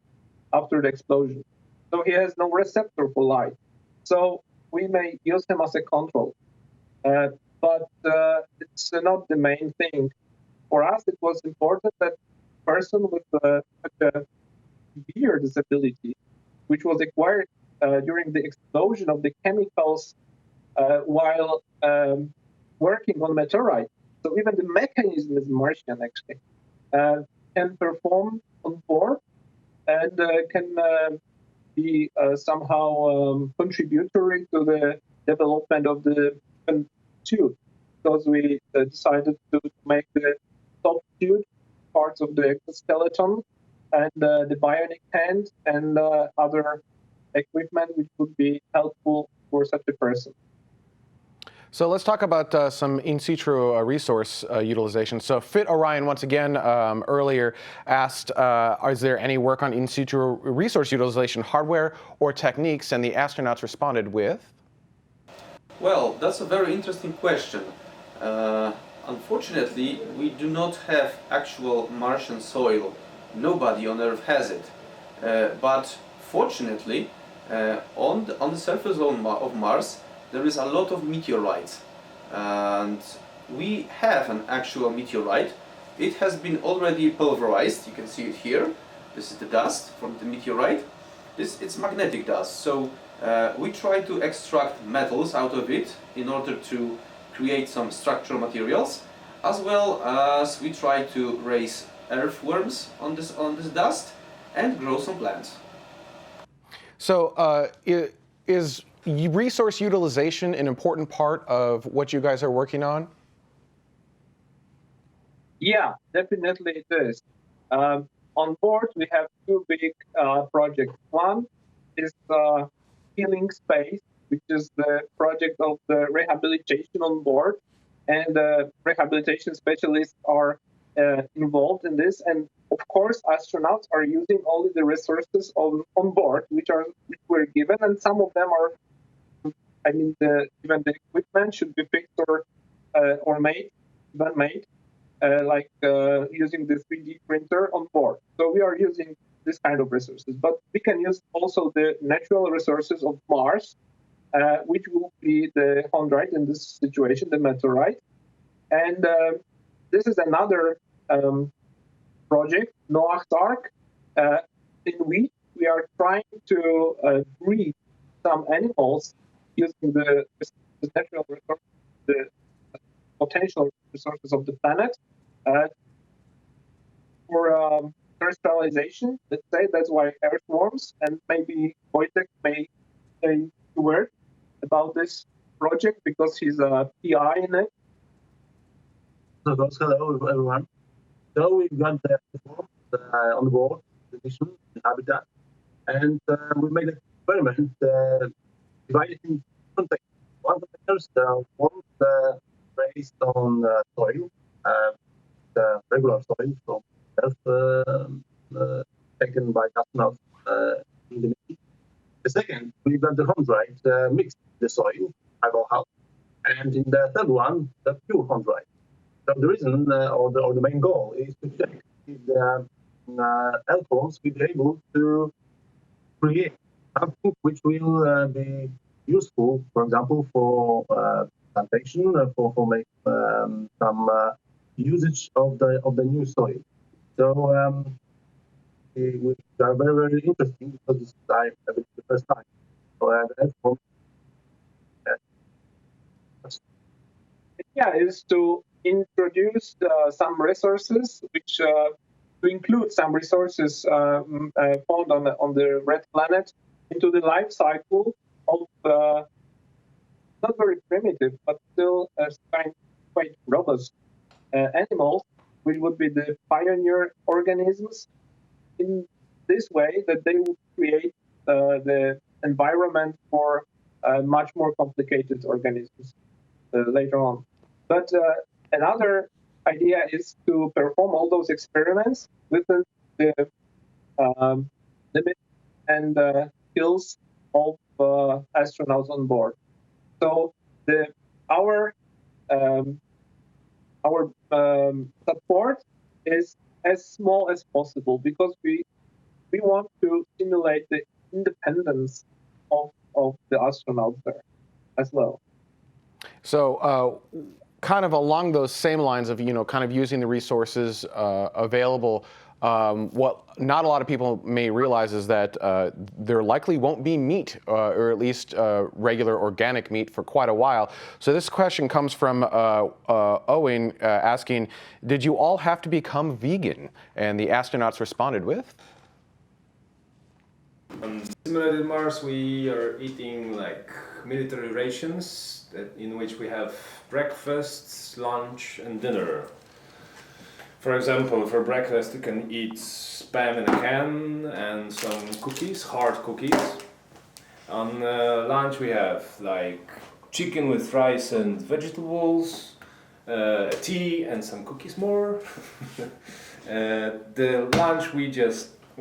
J: after the explosion. So he has no receptor for light. So we may use him as a control. But it's not the main thing. For us, it was important that person with such a severe disability, which was acquired during the explosion of the chemicals while working on meteorite. So even the mechanism is Martian, actually, can perform on board and can be somehow contributory to the development of the tube, because we decided to make the top tube parts of the exoskeleton and the bionic hand and other equipment which would be helpful for such a person.
I: So let's talk about some in situ resource utilization. So Fit Orion, once again, earlier asked, is there any work on in situ resource utilization hardware or techniques? And the astronauts responded with?
N: Well, that's a very interesting question. Unfortunately, we do not have actual Martian soil. Nobody on Earth has it. But fortunately, on the surface of Mars, there is a lot of meteorites. And we have an actual meteorite. It has been already pulverized. You can see it here. This is the dust from the meteorite. It's magnetic dust. So we try to extract metals out of it in order to create some structural materials, as well as we try to raise earthworms on this dust and grow some plants.
I: So is resource utilization an important part of what you guys are working on?
J: Yeah, definitely it is. On board, we have two big projects. One is Healing Space, which is the project of the rehabilitation on board. And rehabilitation specialists are involved in this. And of course, astronauts are using only the resources on board, which were given. And some of them are, I mean, even the equipment should be fixed or made, like using the 3D printer on board. So we are using this kind of resources, but we can use also the natural resources of Mars, which will be the chondrite in this situation, the meteorite. And this is another project, Noah's Ark, in which we are trying to breed some animals using the natural resources, the potential resources of the planet for terrestrialization. Let's say that's why earthworms, and maybe Wojtek may say a word about this project because he's a PI in it.
P: So hello everyone. So we've got the on board the mission, the habitat, and we made an experiment dividing containers. One containers formed based on soil, regular soil from Earth taken by astronauts in the mission. The second, we got the chondrite mixed in the soil, about half. And in the third one, the pure chondrite. So the reason, or the main goal, is to check if the electrons will be able to create something which will be useful, for example, for plantation, for make some usage of the new soil. So we are very, very interesting because this time it's the first time. So
J: yeah, is to introduce some resources, which to include some resources found on the red planet into the life cycle of not very primitive, but still quite robust animals, which would be the pioneer organisms. In this way, that they would create the environment for much more complicated organisms later on. But another idea is to perform all those experiments within the limit and skills of astronauts on board. So our support is as small as possible because we want to stimulate the independence of the astronauts there as well.
I: So kind of along those same lines of, kind of using the resources available, what not a lot of people may realize is that there likely won't be meat, or at least regular organic meat, for quite a while. So this question comes from Owen asking, did you all have to become vegan? And the astronauts responded with?
L: On simulated Mars, we are eating like military rations in which we have breakfast, lunch, and dinner. For example, for breakfast you can eat spam in a can and some cookies, hard cookies. On lunch we have like chicken with rice and vegetables, tea and some cookies more. The lunch we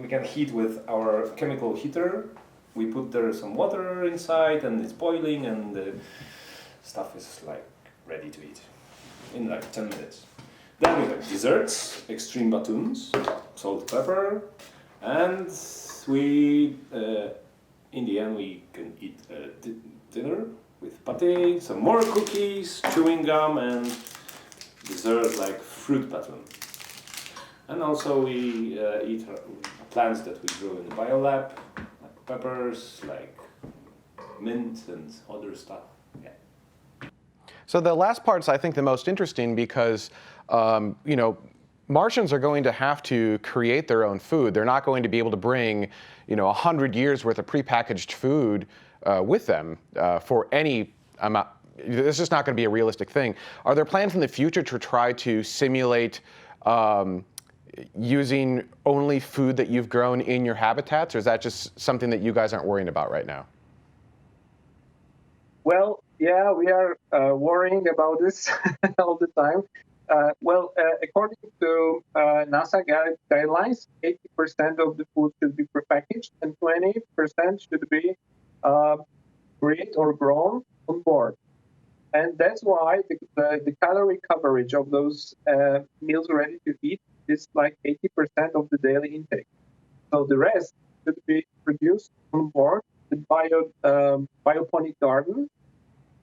L: can heat with our chemical heater. We put there some water inside and it's boiling and the stuff is like ready to eat in like 10 minutes. Then we have desserts, extreme batons, salt, pepper, and we, in the end, we can eat dinner with pate, some more cookies, chewing gum, and dessert like fruit baton. And also we eat plants that we grow in the biolab, like peppers, like mint and other stuff. Yeah.
I: So the last part's, I think, the most interesting because, Martians are going to have to create their own food. They're not going to be able to bring, 100 years worth of prepackaged food with them for any amount. This is just not going to be a realistic thing. Are there plans in the future to try to simulate using only food that you've grown in your habitats, or is that just something that you guys aren't worrying about right now?
J: Well, yeah, we are worrying about this all the time. According to NASA guidelines, 80% of the food should be prepackaged and 20% should be created or grown on board. And that's why the calorie coverage of those meals ready to eat is like 80% of the daily intake. So the rest should be produced on board the bioponic garden,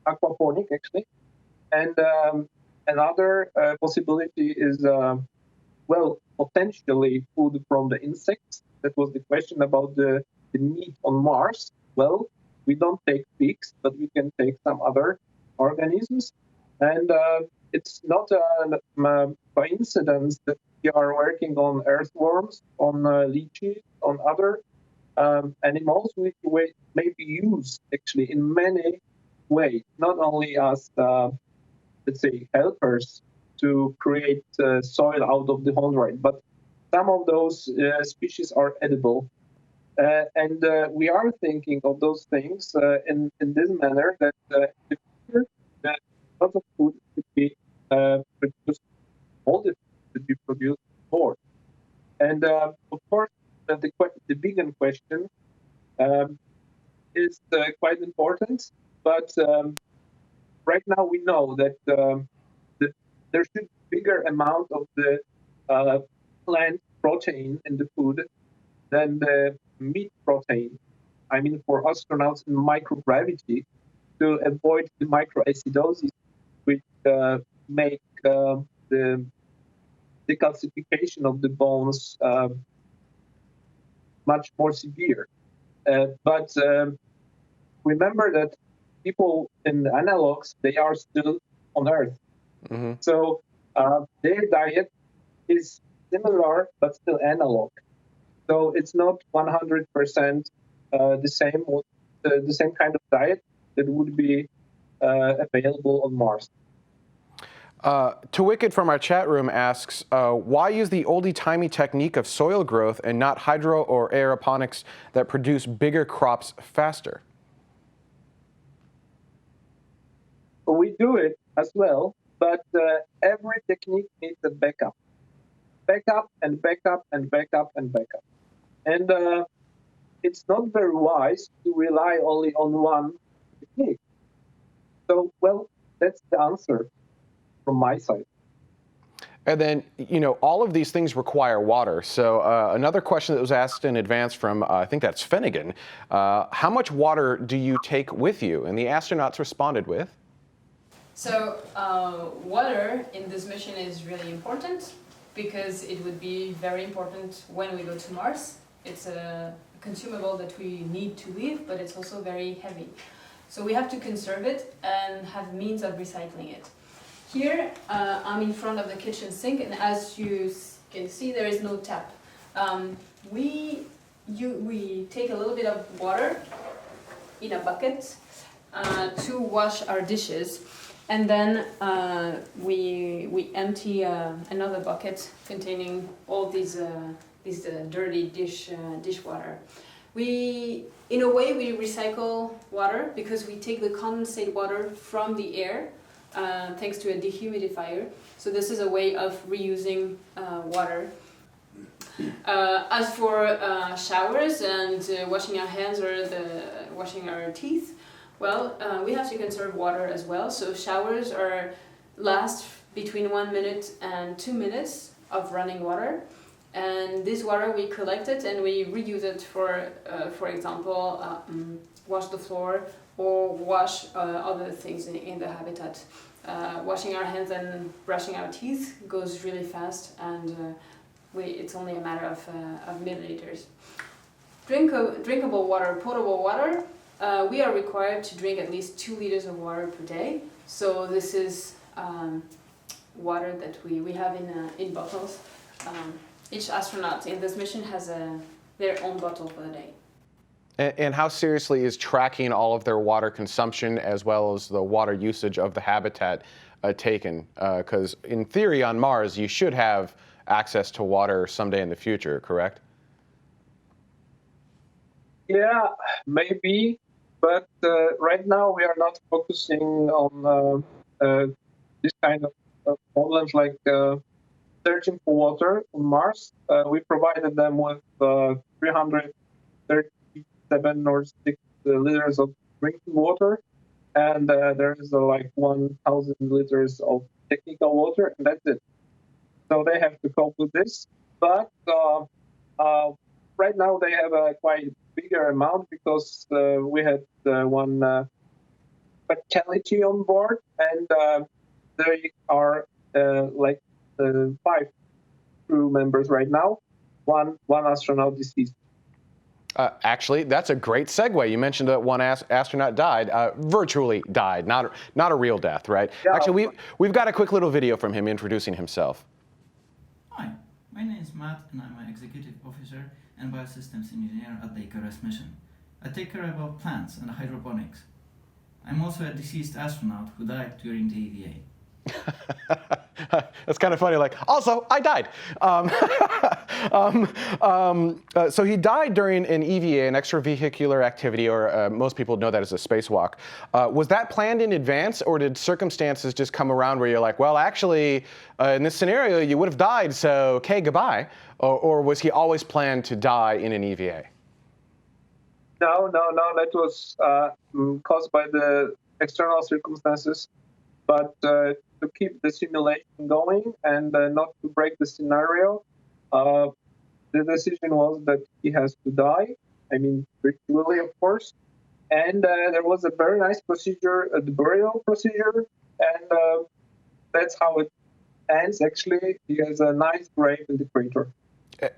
J: aquaponic actually. And another possibility is, potentially food from the insects. That was the question about the meat on Mars. Well, we don't take pigs, but we can take some other organisms. And it's not a coincidence that we are working on earthworms, on leeches, on other animals which may be used actually in many ways, not only as, let's say, helpers to create soil out of the chondrite, but some of those species are edible. And we are thinking of those things in this manner that in the future, a lot of food could be produced, all the be produced on board. And of course, the vegan question is quite important. But right now we know that there should be a bigger amount of the plant protein in the food than the meat protein. I mean, for astronauts in microgravity, to avoid the microacidosis, which make the decalcification of the bones much more severe. But remember that people in the analogs, they are still on Earth.
I: Mm-hmm.
J: So their diet is similar, but still analog. So it's not 100% the same kind of diet that would be available on Mars.
I: Wicked from our chat room asks, why use the oldie-timey technique of soil growth and not hydro or aeroponics that produce bigger crops faster?
J: We do it as well, but every technique needs a backup. Backup and backup and backup and backup. And it's not very wise to rely only on one technique. So, well, that's the answer from my side.
I: And then, all of these things require water. So another question that was asked in advance from, I think that's Finnegan, how much water do you take with you? And the astronauts responded with?
O: So water in this mission is really important because it would be very important when we go to Mars. It's a consumable that we need to live, but it's also very heavy. So we have to conserve it and have means of recycling it. Here, I'm in front of the kitchen sink, and as you can see, there is no tap. We take a little bit of water in a bucket to wash our dishes, and then we empty another bucket containing all these dirty dishwater. In a way, we recycle water because we take the condensate water from the air. Thanks to a dehumidifier. So this is a way of reusing water. As for showers and washing our hands or washing our teeth, well, we have to conserve water as well. So showers last between 1 minute and 2 minutes of running water. And this water, we collect it and we reuse it for example, wash the floor or wash other things in the habitat. Washing our hands and brushing our teeth goes really fast, and it's only a matter of milliliters. Drinkable water, potable water, we are required to drink at least 2 liters of water per day. So this is water that we have in bottles. Each astronaut in this mission has their own bottle for the day.
I: And how seriously is tracking all of their water consumption as well as the water usage of the habitat taken? Because in theory on Mars, you should have access to water someday in the future, correct?
J: Yeah, maybe. But right now we are not focusing on this kind of problems like searching for water on Mars. We provided them with 337 or 6 liters of drinking water, and there is like 1,000 liters of technical water, and that's it. So they have to cope with this. But right now they have a quite bigger amount because we had one fatality on board, and they are like 5 crew members right now. One astronaut deceased.
I: Actually, that's a great segue. You mentioned that one astronaut died, virtually died, not a real death, right?
J: Yeah.
I: Actually, we've got a quick little video from him introducing himself.
Q: Hi, my name is Matt, and I'm an executive officer and biosystems engineer at the LUNARES mission. I take care about plants and hydroponics. I'm also a deceased astronaut who died during the EVA.
I: That's kind of funny. Like, also, I died. So he died during an EVA, an extravehicular activity, or most people know that as a spacewalk. Was that planned in advance, or did circumstances just come around where you're like, well, actually, in this scenario, you would have died, so okay, goodbye? Or was he always planned to die in an EVA?
J: No, that was caused by the external circumstances. But to keep the simulation going and not to break the scenario, the decision was that he has to die. I mean, virtually, of course. And there was a very nice procedure, the burial procedure, and that's how it ends. Actually, he has a nice grave in the crater.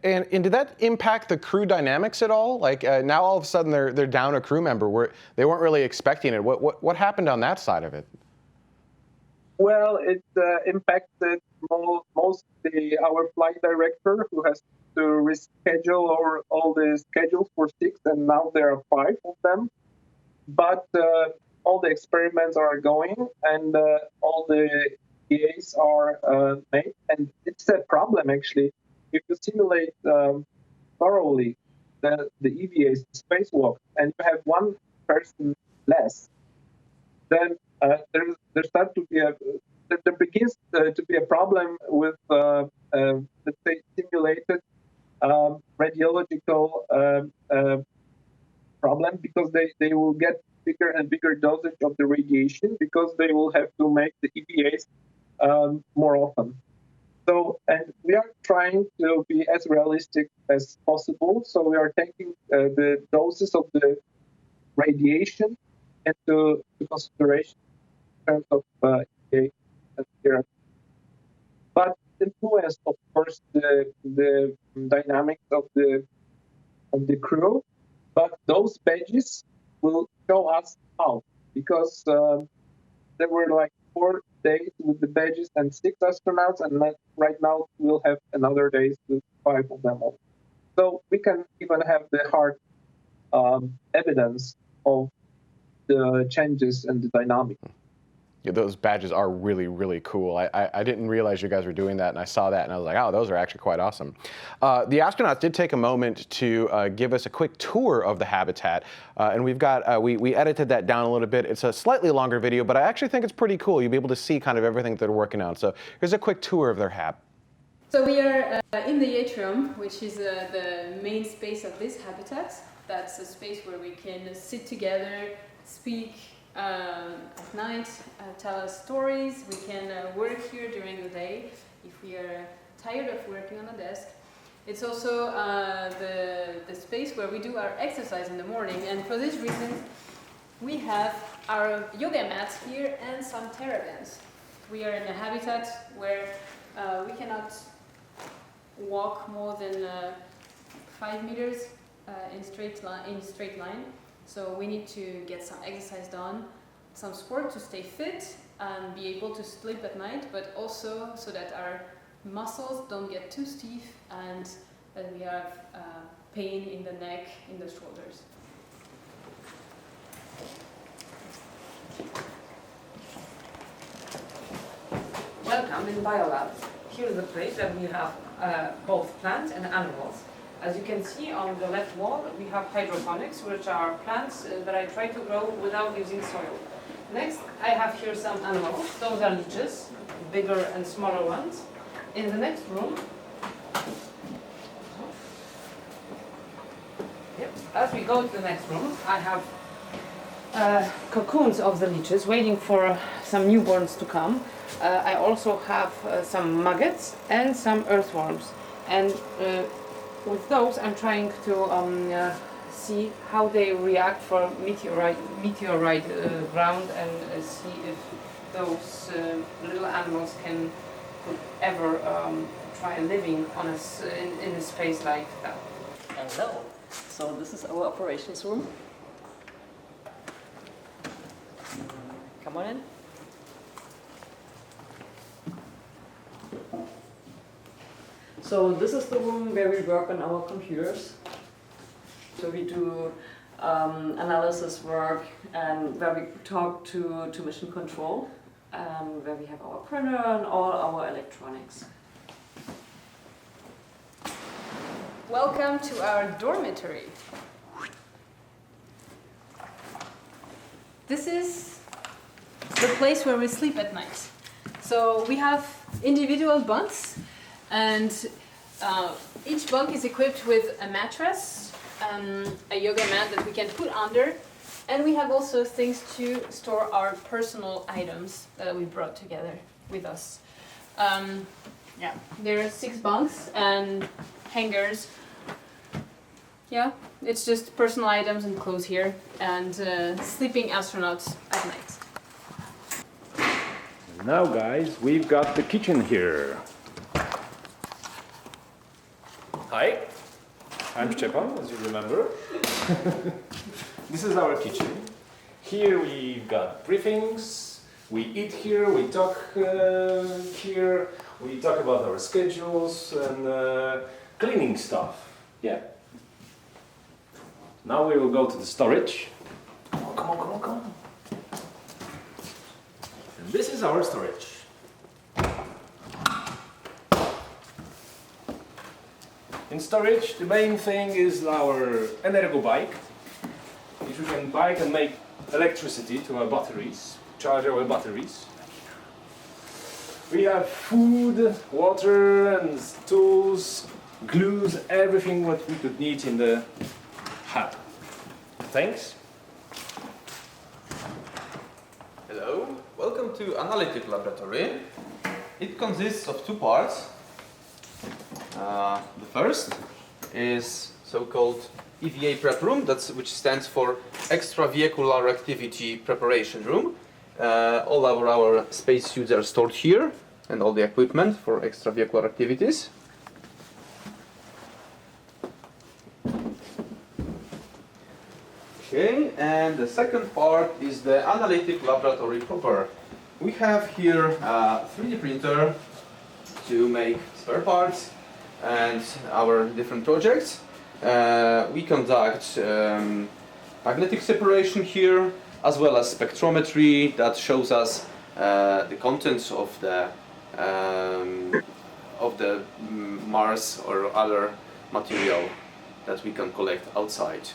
I: And did that impact the crew dynamics at all? Like now, all of a sudden, they're down a crew member. They weren't really expecting it. What happened on that side of it?
J: Well, it impacted mostly our flight director, who has to reschedule all the schedules for 6, and now there are 5 of them. But all the experiments are going, and all the EAs are made, and it's a problem actually. If you simulate thoroughly the EVAs, the spacewalk, and you have one person less, then there starts to be there begins to be a problem with let's say simulated radiological problem, because they will get bigger and bigger dosage of the radiation, because they will have to make the EVAs more often. So, and we are trying to be as realistic as possible. So we are taking the doses of the radiation into consideration in terms of EVA therapy. But influence, of course, the dynamics of the crew. But those badges will show us how, because there were like 4 days with the badges and 6 astronauts, and right now we'll have another days with 5 of them all. So we can even have the hard evidence of the changes and the dynamic.
I: Yeah, those badges are really, really cool. I didn't realize you guys were doing that, and I saw that, and I was like, oh, those are actually quite awesome. The astronauts did take a moment to give us a quick tour of the habitat, and we've got, we edited that down a little bit. It's a slightly longer video, but I actually think it's pretty cool. You'll be able to see kind of everything that they're working on. So here's a quick tour of their hab.
O: So we are in the atrium, which is the main space of this habitat. That's a space where we can sit together, speak at night, tell us stories. We can work here during the day if we are tired of working on a desk. It's also the space where we do our exercise in the morning, and for this reason we have our yoga mats here and some TerraBands. We are in a habitat where we cannot walk more than 5 meters in straight line. So we need to get some exercise done, some sport to stay fit and be able to sleep at night, but also so that our muscles don't get too stiff and that we have pain in the neck, in the shoulders.
M: Welcome in Biolab. Here is a place that we have both plants and animals. As you can see on the left wall, we have hydroponics, which are plants that I try to grow without using soil. Next, I have here some animals. Those are leeches, bigger and smaller ones. In the next room, as we go to the next room, I have cocoons of the leeches waiting for some newborns to come. I also have some maggots and some earthworms. And with those, I'm trying to see how they react for meteorite ground, and see if those little animals could ever try living on in a space like that.
K: Hello. So this is our operations room. Come on in. So this is the room where we work on our computers. So we do analysis work, and where we talk to mission control, where we have our printer and all our electronics.
O: Welcome to our dormitory. This is the place where we sleep at night. So we have individual bunks, and each bunk is equipped with a mattress, a yoga mat that we can put under, and we have also things to store our personal items that we brought together with us. Yeah, there are 6 bunks and hangers. Yeah, it's just personal items and clothes here, and sleeping astronauts at night.
L: Now, guys, we've got the kitchen here. Hi, I'm Stepan, as you remember. This is our kitchen. Here we've got briefings. We eat here, we talk here, we talk about our schedules and cleaning stuff. Yeah. Now we will go to the storage. Come on. And this is our storage. In storage, the main thing is our Energo bike, which we can bike and make electricity to our batteries, charge our batteries. We have food, water, and tools, glues, everything what we could need in the hub. Thanks.
N: Hello, welcome to Analytic Laboratory. It consists of 2 parts. The first is so-called EVA prep room, which stands for extravehicular activity preparation room. All our spacesuits are stored here, and all the equipment for extravehicular activities. Okay, and the second part is the analytic laboratory proper. We have here a 3D printer to make spare parts and our different projects. We conduct magnetic separation here, as well as spectrometry that shows us the contents of the Mars or other material that we can collect outside.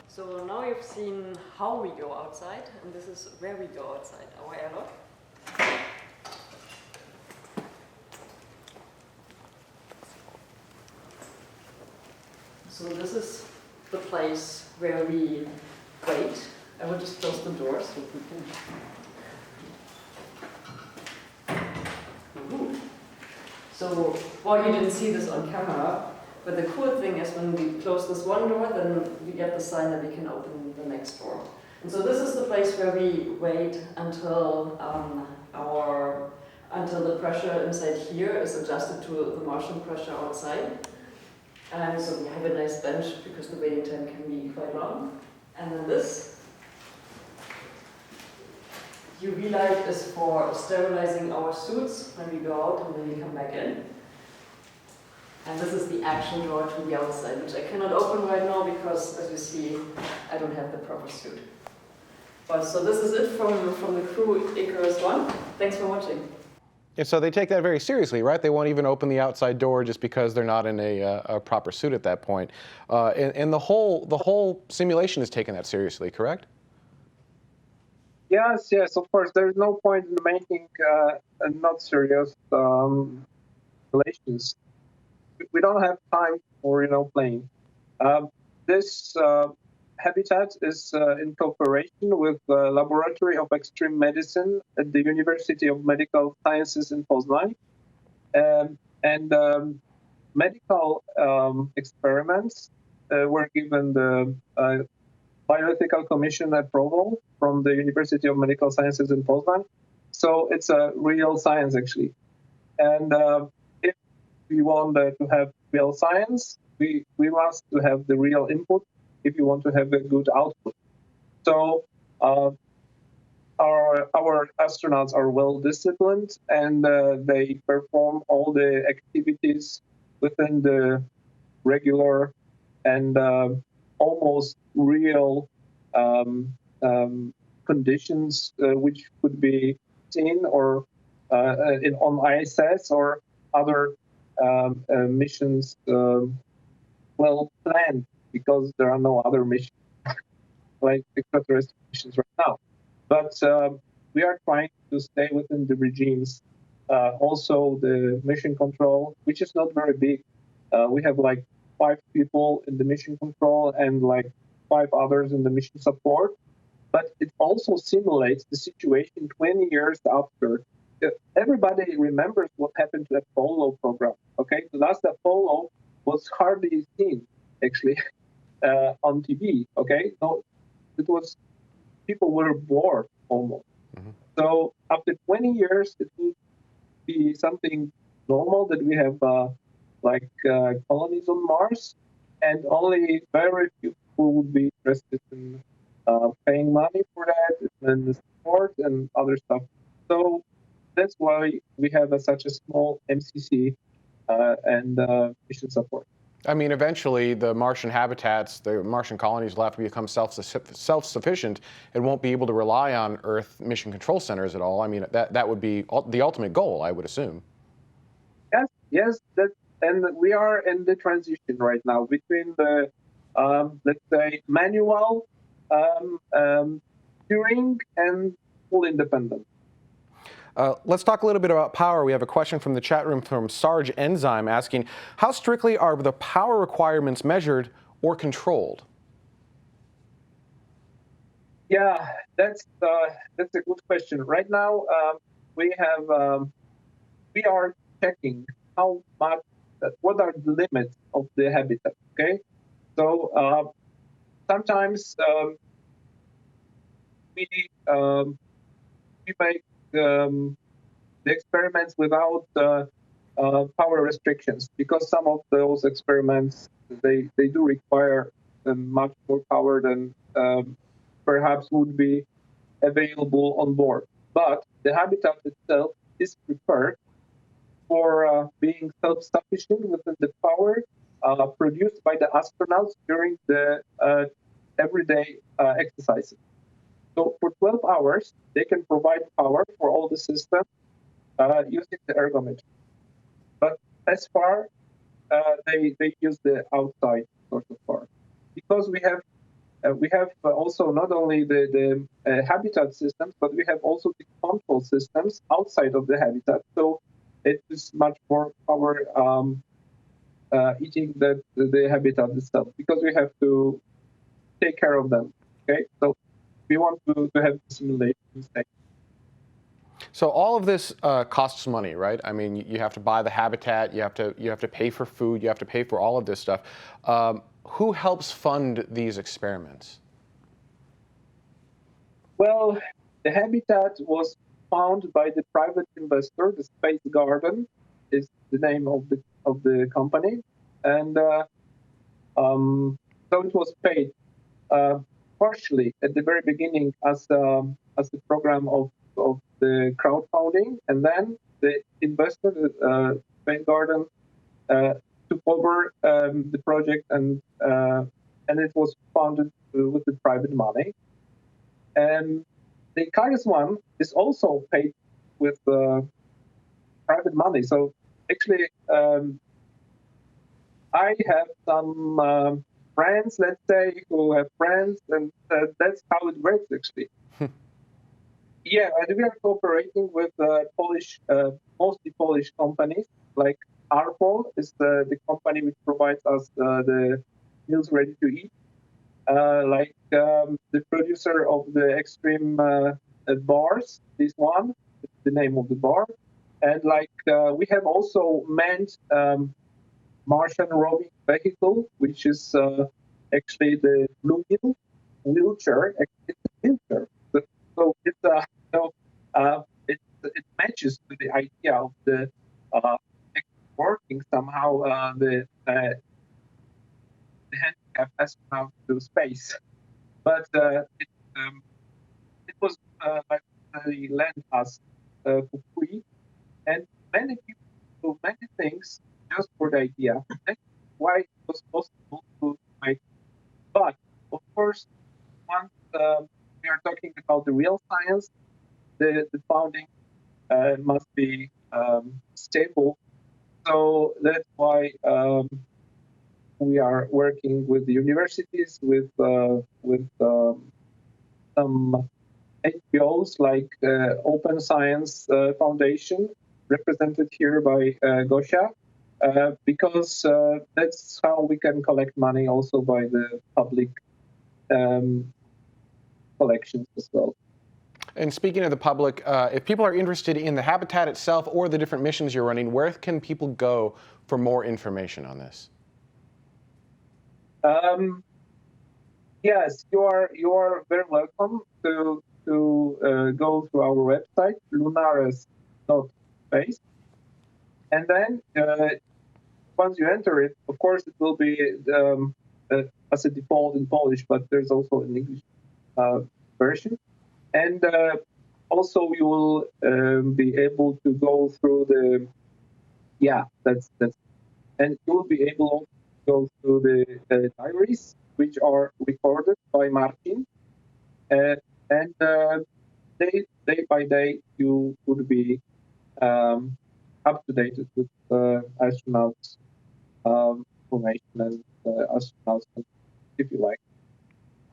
K: So now you've seen how we go outside, and this is where we go outside, our airlock. So this is the place where we wait. I will just close the door so we can... So, well, you didn't see this on camera, but the cool thing is when we close this one door, then we get the sign that we can open the next door. And so this is the place where we wait until until the pressure inside here is adjusted to the Martian pressure outside. And so we have a nice bench because the waiting time can be quite long. And then this UV light is for sterilizing our suits when we go out and then we come back in. And this is the actual door to the outside, which I cannot open right now because, as you see, I don't have the proper suit. But so this is it from the crew Icarus 1. Thanks for watching.
I: And so they take that very seriously, right? They won't even open the outside door just because they're not in a proper suit at that point. And the whole simulation is taken that seriously, correct?
J: Yes, of course. There's no point in making not serious relations. We don't have time for playing. This habitat is in cooperation with the Laboratory of Extreme Medicine at the University of Medical Sciences in Poznań, and medical experiments were given the Bioethical Commission approval from the University of Medical Sciences in Poznań. So it's a real science actually, and if we want to have real science, we must to have the real input if you want to have a good output. So our astronauts are well disciplined, and they perform all the activities within the regular and almost real conditions which could be seen or on ISS or other missions well planned, because there are no other missions like extraterrestrial missions right now. But we are trying to stay within the regimes. Also, the mission control, which is not very big. We have like 5 people in the mission control and like 5 others in the mission support. But it also simulates the situation 20 years after. Everybody remembers what happened to the Apollo program. Okay, the last Apollo was hardly seen actually on TV. Okay, so it was, people were bored almost. So after 20 years, it will be something normal that we have colonies on Mars, and only very few people would be interested in paying money for that and the support and other stuff. So that's why we have such a small MCC and mission support.
I: I mean, eventually the Martian habitats, the Martian colonies will have to become self-sufficient and won't be able to rely on Earth mission control centers at all. I mean, that would be the ultimate goal, I would assume.
J: Yes, and we are in the transition right now between the, let's say, manual steering and full independence.
I: Let's talk a little bit about power. We have a question from the chat room from Sarge Enzyme asking, how strictly are the power requirements measured or controlled?
J: Yeah, that's a good question. Right now, we are checking how much, what are the limits of the habitat. Okay, so sometimes we make the experiments without power restrictions, because some of those experiments they do require much more power than perhaps would be available on board. But the habitat itself is prepared for being self-sufficient within the power produced by the astronauts during the everyday exercises. So for 12 hours, they can provide power for all the systems using the ergometer. But as far, they use the outside sort of power. Because we have also not only the habitat systems, but we have also the control systems outside of the habitat. So it is much more power eating the habitat itself, because we have to take care of them. Okay, so we want to have simulations.
I: So all of this costs money, right? I mean, you have to buy the habitat, you have to pay for food, you have to pay for all of this stuff. Who helps fund these experiments?
J: Well, the habitat was found by the private investor. The Space Garden is the name of the company, and so it was paid partially at the very beginning as a program of the crowdfunding, and then the investor, Space Garden, took over the project, and it was funded with the private money. And the Icarus one is also paid with private money. So actually, I have some friends, let's say, who have friends, and that's how it works actually. Yeah, and we are cooperating with Polish, mostly Polish companies, like Arpol is the company which provides us the meals ready to eat. Like the producer of the extreme bars, this one, the name of the bar. And like we have also manned Martian roving vehicle, which is actually the Blue Wheel wheelchair. It's a wheelchair. So it's it matches to the idea of the working somehow the handicap astronaut to space. But it was like they lent us for free, and many people do many things just for the idea. That's why it was possible to make. But of course, once we are talking about the real science, the funding must be stable. So that's why we are working with the universities, with some NGOs like Open Science Foundation, represented here by Gosia, because that's how we can collect money also by the public collections as well.
I: And speaking of the public, if people are interested in the habitat itself or the different missions you're running, where can people go for more information on this?
J: Yes, you are very welcome to go to our website, lunares.space, and then once you enter it, of course, it will be as a default in Polish, but there's also an English version. And also you will be able to go through the, and you will be able to go through the diaries, which are recorded by Martin. And day by day, you would be up to date with astronauts information and astronauts, if you like.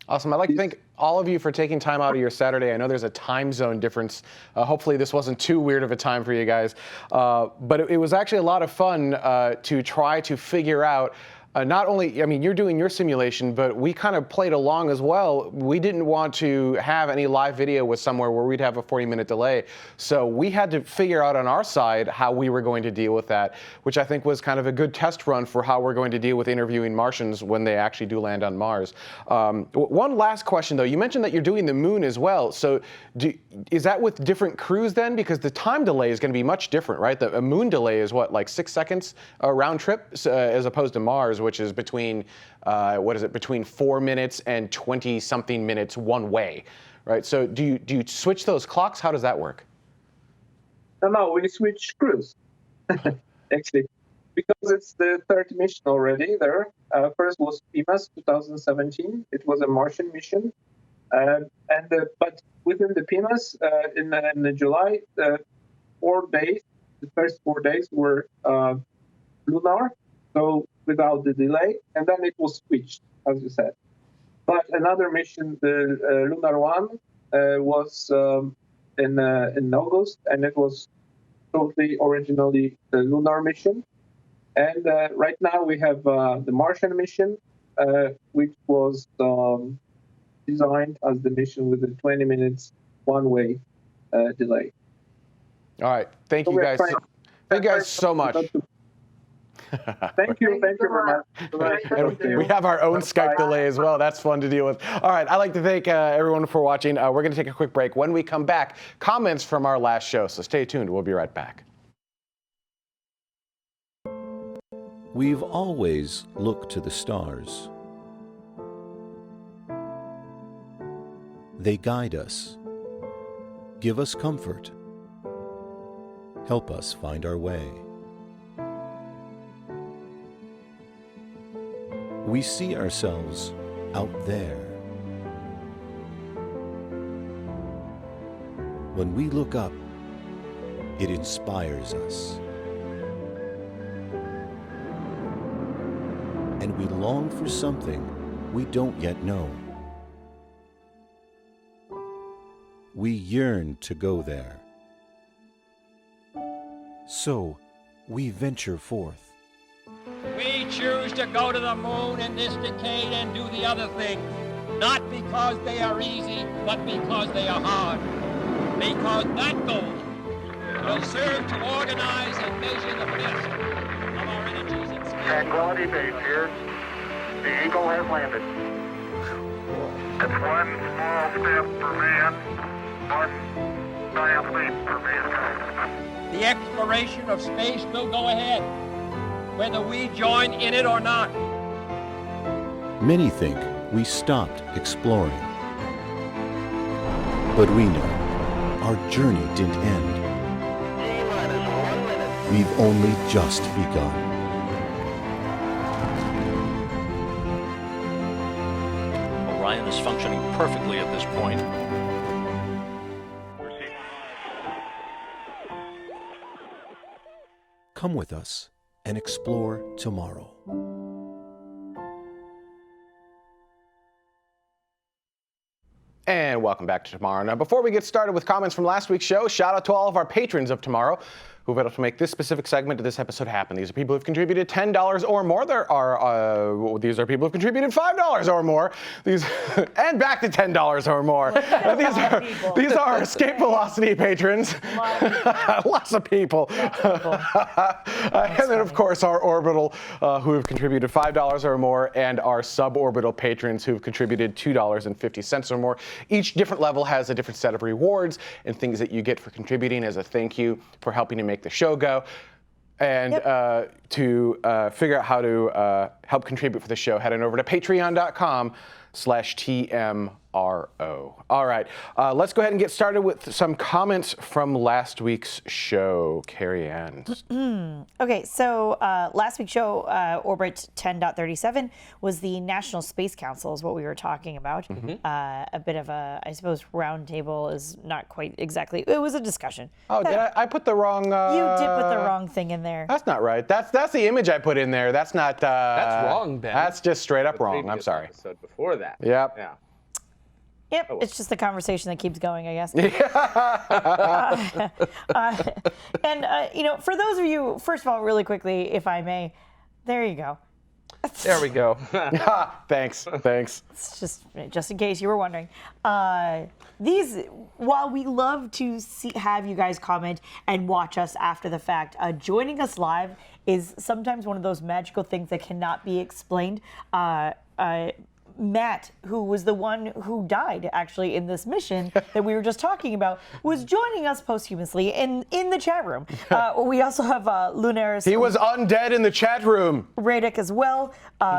I: Awesome. I'd like to thank all of you for taking time out of your Saturday. I know there's a time zone difference. Hopefully this wasn't too weird of a time for you guys. But it was actually a lot of fun to try to figure out not only, I mean, you're doing your simulation, but we kind of played along as well. We didn't want to have any live video with somewhere where we'd have a 40-minute delay. So we had to figure out on our side how we were going to deal with that, which I think was kind of a good test run for how we're going to deal with interviewing Martians when they actually do land on Mars. One last question, though. You mentioned that you're doing the moon as well. So is that with different crews then? Because the time delay is going to be much different, right? A moon delay is what, like 6 seconds round trip as opposed to Mars, which is between, between 4 minutes and 20-something minutes one way, right? So do you switch those clocks? How does that work?
J: No, we switch crews, actually, because it's the third mission already there. First was PIMAS 2017. It was a Martian mission. But within the PIMAS, in July, 4 days, the first 4 days were lunar, so without the delay, and then it was switched, as you said. But another mission, the Lunar 1, was in August, and it was totally originally the lunar mission. And right now we have the Martian mission, which was designed as the mission with a 20 minutes one-way delay.
I: All right, thank you guys. Thank you guys so much.
J: Thank you very much.
I: And we have our own Skype delay as well. That's fun to deal with. All right, I'd like to thank everyone for watching. We're going to take a quick break. When we come back, comments from our last show. So stay tuned. We'll be right back.
R: We've always looked to the stars. They guide us, give us comfort, help us find our way. We see ourselves out there. When we look up, it inspires us. And we long for something we don't yet know. We yearn to go there. So, we venture forth.
S: We choose to go to the moon in this decade and do the other thing, not because they are easy, but because they are hard. Because that goal will serve to organize and measure the best of our energies and skills.
D: Tranquility Base here. The Eagle has landed. It's one small step for man, one giant leap for mankind.
S: The exploration of space will go ahead, whether we join in it or not.
R: Many think we stopped exploring. But we know our journey didn't end. We've only just begun.
T: Orion is functioning perfectly at this point.
R: Come with us and explore tomorrow.
I: And welcome back to Tomorrow. Now, before we get started with comments from last week's show, shout out to all of our patrons of Tomorrow who've helped to make this specific segment of this episode happen. These are people who've contributed $10 or more. These are people who've contributed $5 or more. And back to $10 or more. These are Escape Velocity patrons. Lots of people. And then, of course, our Orbital who have contributed $5 or more, and our Suborbital patrons who've contributed $2.50 or more. Each different level has a different set of rewards and things that you get for contributing as a thank you for helping to make the show go. And to figure out how to help contribute for the show, head on over to patreon.com/TMRO. All right, let's go ahead and get started with some comments from last week's show. Carrie Ann.
A: Okay, so last week's show, Orbit 10.37, was the National Space Council is what we were talking about. A bit of a, I suppose, roundtable is not quite exactly, it was a discussion.
I: Oh, did I put the wrong...
A: You did put the wrong thing in there.
I: That's not right. That's the image I put in there. That's not...
B: that's wrong, Ben.
I: That's just straight up wrong. I'm sorry.
C: Episode before that.
I: Yep.
C: Yeah.
A: Yep, it's just the conversation that keeps going, I guess. For those of you, first of all, really quickly, if I may, there you go.
B: There we go.
I: Thanks.
A: It's just in case you were wondering. While we love to have you guys comment and watch us after the fact, joining us live is sometimes one of those magical things that cannot be explained. Matt, who was the one who died actually in this mission that we were just talking about, was joining us posthumously in the chat room. We also have LUNARES.
I: He was undead in the chat room.
A: Radic as well.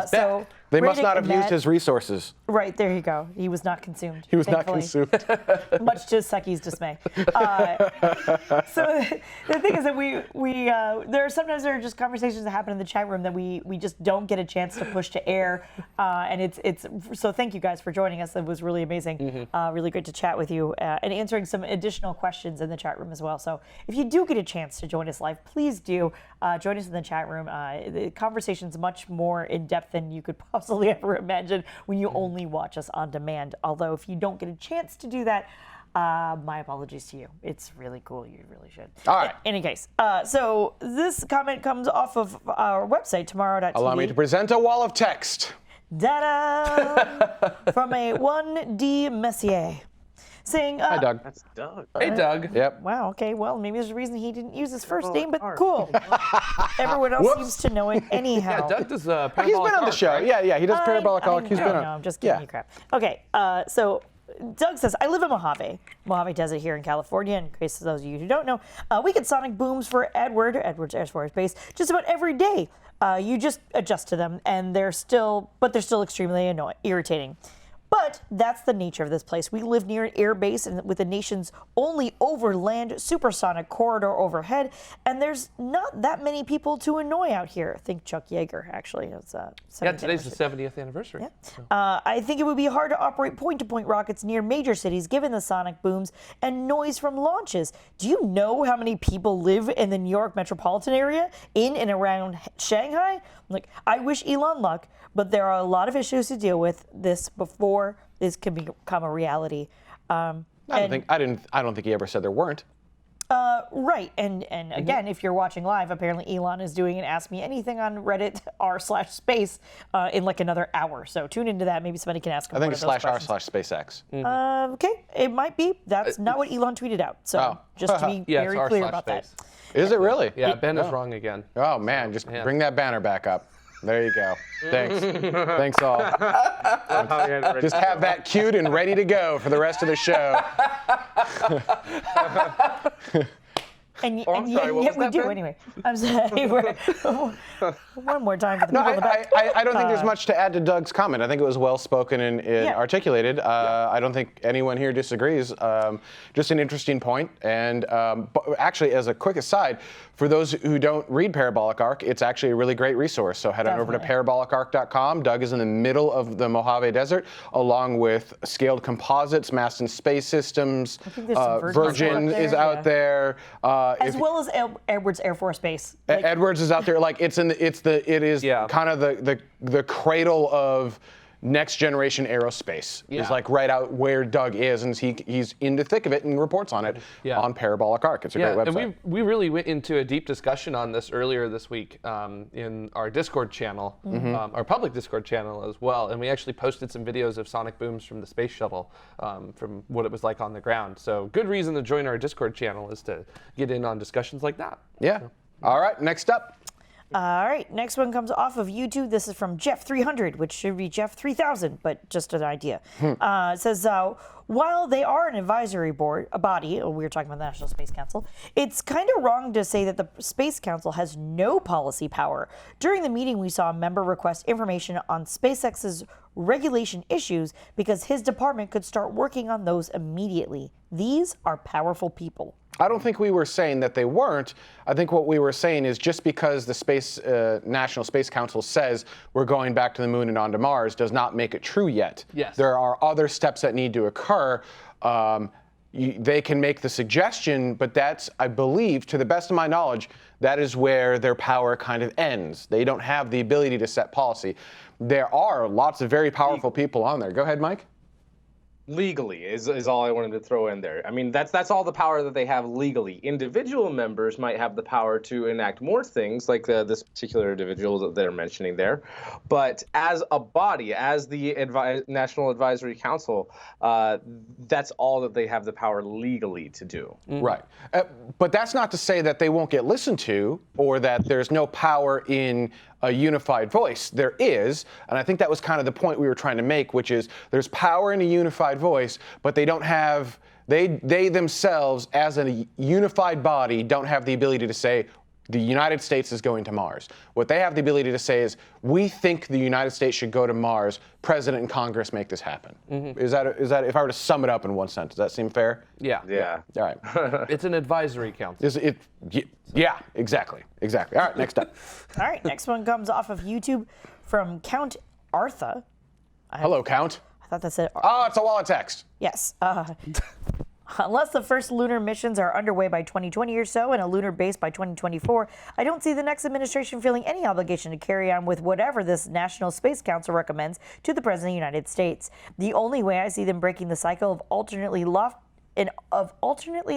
A: So
I: they must
A: Radic
I: not have
A: and
I: used
A: Matt,
I: his resources.
A: Right, there you go. He was not consumed.
I: He was
A: thankfully.
I: not consumed.
A: Much to Seki's dismay. So the thing is that there are just conversations that happen in the chat room that we just don't get a chance to push to air. And it's so thank you guys for joining us. It was really amazing. Really great to chat with you and answering some additional questions in the chat room as well. So if you do get a chance to join us live, please do join us in the chat room. The conversation's much more in depth than you could possibly ever imagine when you only watch us on demand. Although if you don't get a chance to do that, my apologies to you. It's really cool. You really should.
I: All right.
A: In any case, so this comment comes off of our website, tomorrow.tv.
I: Allow me to present a wall of text.
A: Da-da! From a 1D Messier. Saying,
I: hi, Doug.
C: That's Doug.
B: Hey, Doug.
I: Yep.
A: Wow, okay, well, maybe there's a reason he didn't use his first name, but cool. Everyone else seems to know it anyhow.
B: Yeah, Doug does
I: He's been on the show.
B: Right?
I: Yeah, he does parabolic arc. He's been on.
A: No, I'm just giving you crap. Okay, so Doug says, I live in Mojave Desert here in California. In case those of you who don't know, we get sonic booms for Edwards Air Force Base just about every day. You just adjust to them, and they're still extremely irritating. But that's the nature of this place. We live near an air base and with the nation's only overland supersonic corridor overhead, and there's not that many people to annoy out here. Think Chuck Yeager, actually. It's
B: today's the 70th anniversary.
A: Yeah. So. I think it would be hard to operate point-to-point rockets near major cities given the sonic booms and noise from launches. Do you know how many people live in the New York metropolitan area, in and around Shanghai? I wish Elon luck, but there are a lot of issues to deal with this before this can become a reality. I don't think he ever said there weren't. Right, and again, if you're watching live, apparently Elon is doing an Ask Me Anything on Reddit r/space in like another hour. So tune into that. Maybe somebody can ask him.
I: I think it's /r/SpaceX.
A: Okay, it might be. That's not what Elon tweeted out. So just to be very clear about that.
I: Is it really?
B: Yeah, Ben is wrong again.
I: Oh man, just bring that banner back up. There you go. Thanks. Thanks all. Just have that queued and ready to go for the rest of the show.
A: And yet we do anyway. I'm sorry. One more time for the people in the back.
I: I don't think there's much to add to Doug's comment. I think it was well spoken and articulated. I don't think anyone here disagrees. Just an interesting point. And actually, as a quick aside, for those who don't read Parabolic Arc, it's actually a really great resource. So head on over to parabolicarc.com. Doug is in the middle of the Mojave Desert, along with scaled composites, mass and space systems. Virgin is out there.
A: As well as Edwards Air Force Base.
I: Edwards is out there. Like it is kind of the cradle of next generation aerospace. Is like right out where Doug is, and he's in the thick of it and reports on it on Parabolic Arc. It's a great website.
B: And we really went into a deep discussion on this earlier this week in our Discord channel, our public Discord channel as well. And we actually posted some videos of sonic booms from the space shuttle, from what it was like on the ground. So good reason to join our Discord channel is to get in on discussions like that.
I: Yeah. All right. Next up.
A: All right, next one comes off of YouTube. This is from Jeff300, which should be Jeff3000, but just an idea. It says, while they are an advisory board, a body, we were talking about the National Space Council, it's kind of wrong to say that the Space Council has no policy power. During the meeting, we saw a member request information on SpaceX's regulation issues because his department could start working on those immediately. These are powerful people.
I: I don't think we were saying that they weren't. I think what we were saying is just because the National Space Council says we're going back to the moon and onto Mars does not make it true yet.
B: Yes.
I: There are other steps that need to occur. They can make the suggestion, but that's, I believe, to the best of my knowledge, that is where their power kind of ends. They don't have the ability to set policy. There are lots of very powerful people on there. Go ahead, Mike.
C: Legally is all I wanted to throw in there. I mean, that's all the power that they have legally. Individual members might have the power to enact more things, like this particular individual that they're mentioning there. But as a body, as the National Advisory Council, that's all that they have the power legally to do.
I: Right. But that's not to say that they won't get listened to or that there's no power in a unified voice. There is, and I think that was kind of the point we were trying to make, which is there's power in a unified voice, but they don't have, they themselves as a unified body don't have the ability to say the United States is going to Mars. What they have the ability to say is we think the United States should go to Mars. President and Congress make this happen. Is that if I were to sum it up in one sentence, does that seem fair?
B: Yeah.
I: All right.
B: It's an advisory council.
I: Yeah, exactly. All right, next up.
A: All right, next one comes off of YouTube from Count Artha.
I: Hello, Count.
A: I thought that said.
I: Oh, it's a wall of text.
A: Yes. Unless the first lunar missions are underway by 2020 or so and a lunar base by 2024, I don't see the next administration feeling any obligation to carry on with whatever this National Space Council recommends to the President of the United States. The only way I see them breaking the cycle of alternately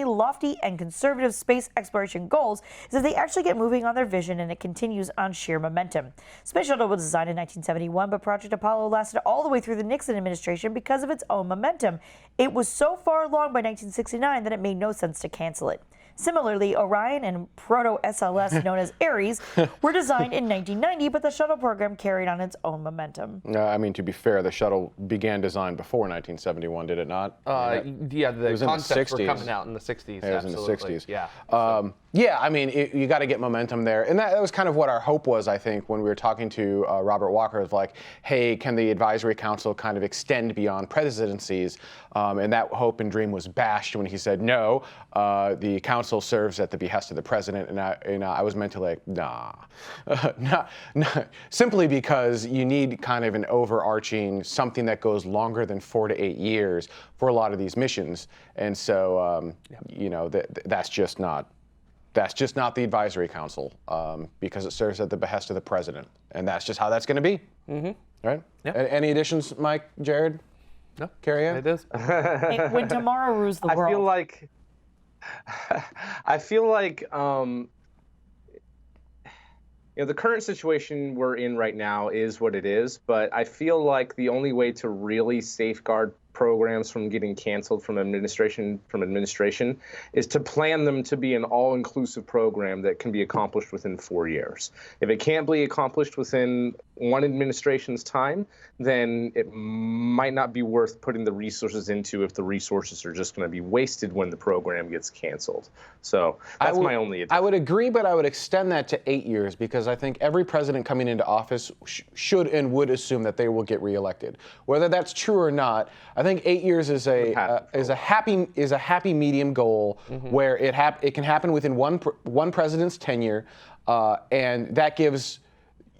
A: lofty and conservative space exploration goals is if they actually get moving on their vision and it continues on sheer momentum. Space Shuttle was designed in 1971, but Project Apollo lasted all the way through the Nixon administration because of its own momentum. It was so far along by 1969 that it made no sense to cancel it. Similarly, Orion and Proto-SLS, known as Ares, were designed in 1990, but the shuttle program carried on its own momentum.
I: I mean, to be fair, the shuttle began design before 1971, did it not?
B: Yeah, the concepts were coming out in the 60s.
I: Yeah, it was in the 60s.
B: Yeah.
I: Yeah, I mean, you got to get momentum there. And that was kind of what our hope was, I think, when we were talking to Robert Walker, of like, hey, can the advisory council kind of extend beyond presidencies? And that hope and dream was bashed when he said, no, the council serves at the behest of the president. And I was mentally like, nah. Simply because you need kind of an overarching, something that goes longer than 4 to 8 years for a lot of these missions. And so, you know, that's just not the advisory council because it serves at the behest of the president. And that's just how that's going to be. Right? Yeah. Any additions, Mike, Jared?
B: No.
I: Carrie Ann?
B: It is.
A: When tomorrow rules the world.
C: I feel like you know, the current situation we're in right now is what it is, but I feel like the only way to really safeguard programs from getting canceled from administration is to plan them to be an all-inclusive program that can be accomplished within 4 years. If it can't be accomplished within one administration's time, then it might not be worth putting the resources into if the resources are just going to be wasted when the program gets canceled. So that's my only advice.
I: I would agree, but I would extend that to 8 years because I think every president coming into office should and would assume that they will get reelected. Whether that's true or not, I think 8 years is a happy medium goal where it can happen within one president's tenure, and that gives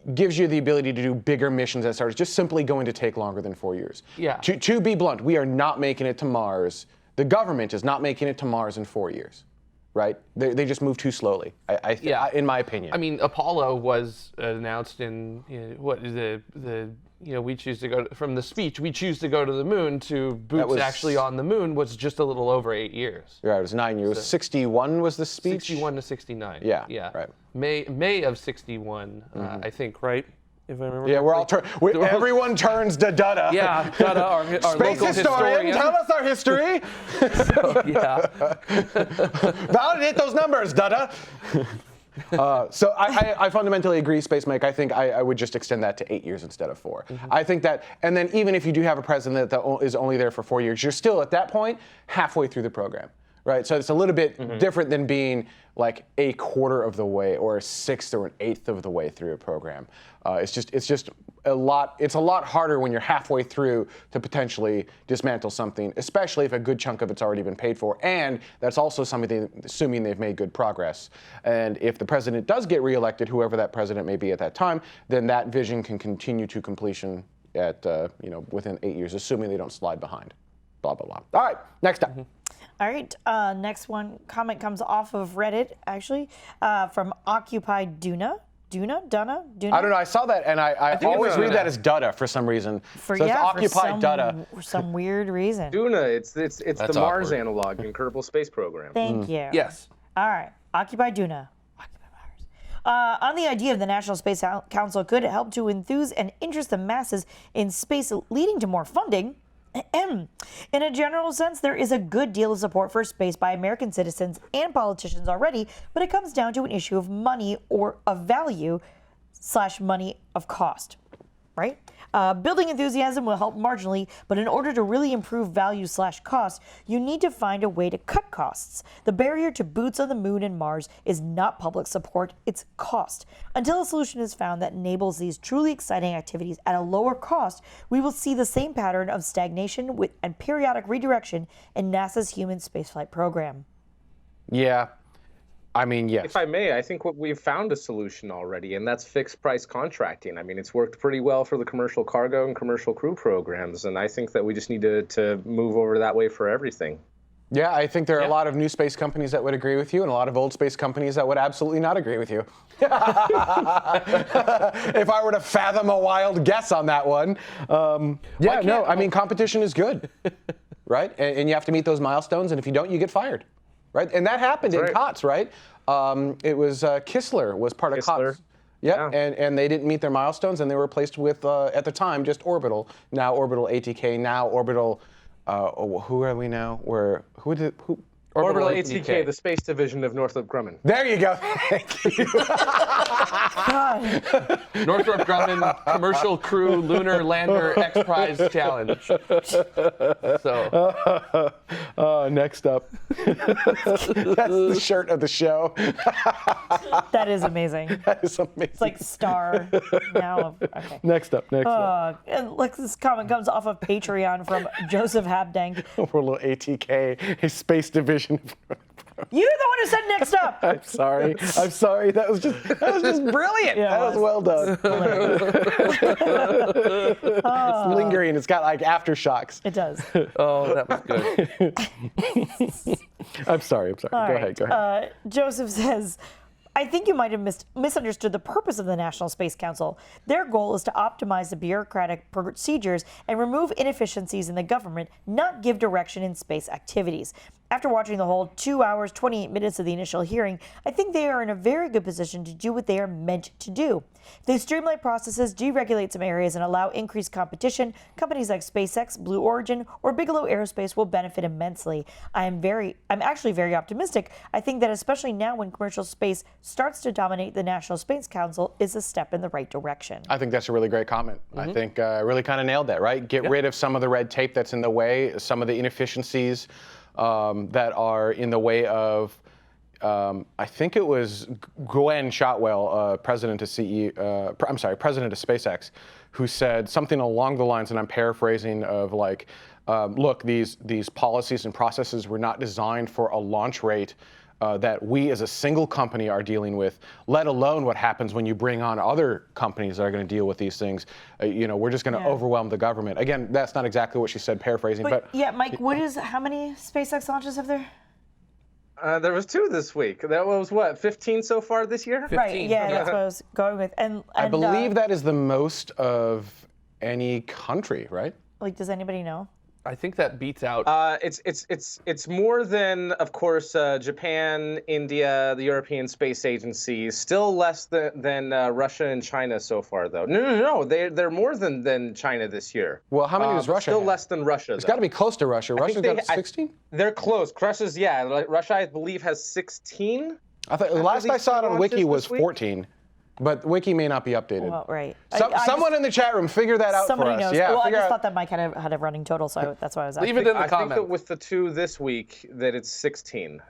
I: you the ability to do bigger missions that are just simply going to take longer than 4 years.
B: Yeah.
I: To be blunt, we are not making it to Mars. The government is not making it to Mars in 4 years. right? They just move too slowly, in my opinion.
B: I mean, Apollo was announced in we choose to go from the speech. We choose to go to the moon to boots actually on the moon was just a little over 8 years.
I: Yeah, it was 9 years. So, 61 was the speech.
B: 61 to 69.
I: Yeah.
B: Right. May of 61, I think. Right. If I remember.
I: Yeah, we're all everyone turns to Dutta.
B: Yeah, Dutta, our
I: Space
B: local
I: historian. Tell us our history. Validate those numbers, Dutta. So I fundamentally agree, Space Mike. I think I would just extend that to 8 years instead of 4. I think that, and then even if you do have a president that is only there for 4 years, you're still at that point halfway through the program, right? So it's a little bit different than being like a quarter of the way or a sixth or an eighth of the way through a program. It's just a lot. It's a lot harder when you're halfway through to potentially dismantle something, especially if a good chunk of it's already been paid for, and that's also something assuming they've made good progress. And if the president does get reelected, whoever that president may be at that time, then that vision can continue to completion at within 8 years, assuming they don't slide behind. Blah blah blah. All right, next up.
A: All right, next one comment comes off of Reddit, actually, from Occupied Duna. Duna?
I: I don't know. I saw that, and I always read that as Dutta for some reason.
A: For
I: Occupied Dutta.
A: For some weird reason.
C: Duna, it's the Mars analog in Kerbal Space Program.
A: Thank you.
B: Yes.
A: All right, Occupied Duna. On the idea of the National Space Council could help to enthuse and interest the masses in space, leading to more funding. In a general sense, there is a good deal of support for space by American citizens and politicians already, but it comes down to an issue of money or of value / money of cost, right? Building enthusiasm will help marginally, but in order to really improve value / cost, you need to find a way to cut costs. The barrier to boots on the moon and Mars is not public support, it's cost. Until a solution is found that enables these truly exciting activities at a lower cost, we will see the same pattern of stagnation and periodic redirection in NASA's human spaceflight program.
I: Yeah. I mean, yes.
C: If I may, I think we've found a solution already, and that's fixed price contracting. I mean, it's worked pretty well for the commercial cargo and commercial crew programs, and I think that we just need to move over that way for everything.
I: Yeah, I think there are a lot of new space companies that would agree with you, and a lot of old space companies that would absolutely not agree with you. If I were to fathom a wild guess on that one. I mean, competition is good, right? And you have to meet those milestones, and if you don't, you get fired. Right, and that happened in COTS, right? It was Kistler was part of COTS. Yeah, and they didn't meet their milestones, and they were replaced with, at the time, just Orbital. Now Orbital ATK. Now Orbital. Who are we now?
C: Orbital ATK, the space division of Northrop Grumman.
I: There you go. Thank you.
B: Northrop Grumman Commercial Crew Lunar Lander X Prize Challenge. So,
I: next up. That's the shirt of the show.
A: That is amazing.
I: That is amazing.
A: It's like star now. Okay.
I: Next up.
A: And look, this comment comes off of Patreon from Joseph Habdank.
I: Orbital ATK, a space division.
A: You're the one who said next up.
I: I'm sorry. That was just brilliant.
A: Yeah,
I: that was well done. It's lingering. It's got like aftershocks.
A: It does.
B: Oh, that was good.
I: I'm sorry. Go ahead.
A: Joseph says, I think you might have misunderstood the purpose of the National Space Council. Their goal is to optimize the bureaucratic procedures and remove inefficiencies in the government, not give direction in space activities. After watching the whole 2 hours, 28 minutes of the initial hearing, I think they are in a very good position to do what they are meant to do. If they streamline processes, deregulate some areas, and allow increased competition, companies like SpaceX, Blue Origin, or Bigelow Aerospace will benefit immensely. I'm actually very optimistic. I think that especially now when commercial space starts to dominate the National Space Council is a step in the right direction.
I: I think that's a really great comment. I think really kind of nailed that, right? Get rid of some of the red tape that's in the way, some of the inefficiencies that are in the way of, I think it was Gwen Shotwell, president of SpaceX, who said something along the lines, and I'm paraphrasing, of like, look, these policies and processes were not designed for a launch rate that we as a single company are dealing with, let alone what happens when you bring on other companies that are going to deal with these things. We're just going to overwhelm the government. Again, that's not exactly what she said, paraphrasing. But
A: yeah, Mike, how many SpaceX launches have there?
C: There was 2 this week. That was what, 15 so far this year?
B: 15.
A: Right, yeah, that's what I was going with. And
I: I believe that is the most of any country, right?
A: Like, does anybody know?
B: I think that beats out.
C: It's more than, of course, Japan, India, the European Space Agency. Still less than Russia and China so far, though. No. They're more than China this year.
I: Well, how many does Russia
C: Still
I: have?
C: less than Russia.
I: It's got to be close to Russia. Russia's got 16?
C: They're close. Russia's, yeah. Russia, I believe, has 16.
I: I thought last I saw it on Wiki was 14. But Wiki may not be updated.
A: Well, right.
I: Someone in the chat room figure that out for us.
A: Somebody knows.
I: Yeah,
A: well, I just thought that Mike had a running total, so that's why I was asking.
B: Leave it in the
C: I
B: comments.
C: think that with the 2 this week, that it's 16.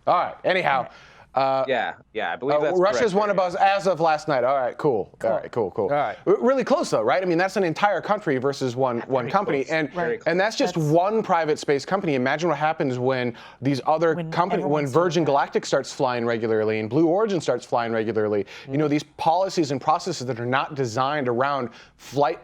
I: All right. Anyhow.
C: Yeah, I believe that's
I: Russia's
C: correct.
I: one of us as of last night. All right, cool. All right, cool. All
B: right.
I: Really close though, right? I mean, that's an entire country versus one company,
C: close.
I: and that's just one private space company. Imagine what happens when these other companies, when Virgin Galactic starts flying regularly and Blue Origin starts flying regularly. You know, these policies and processes that are not designed around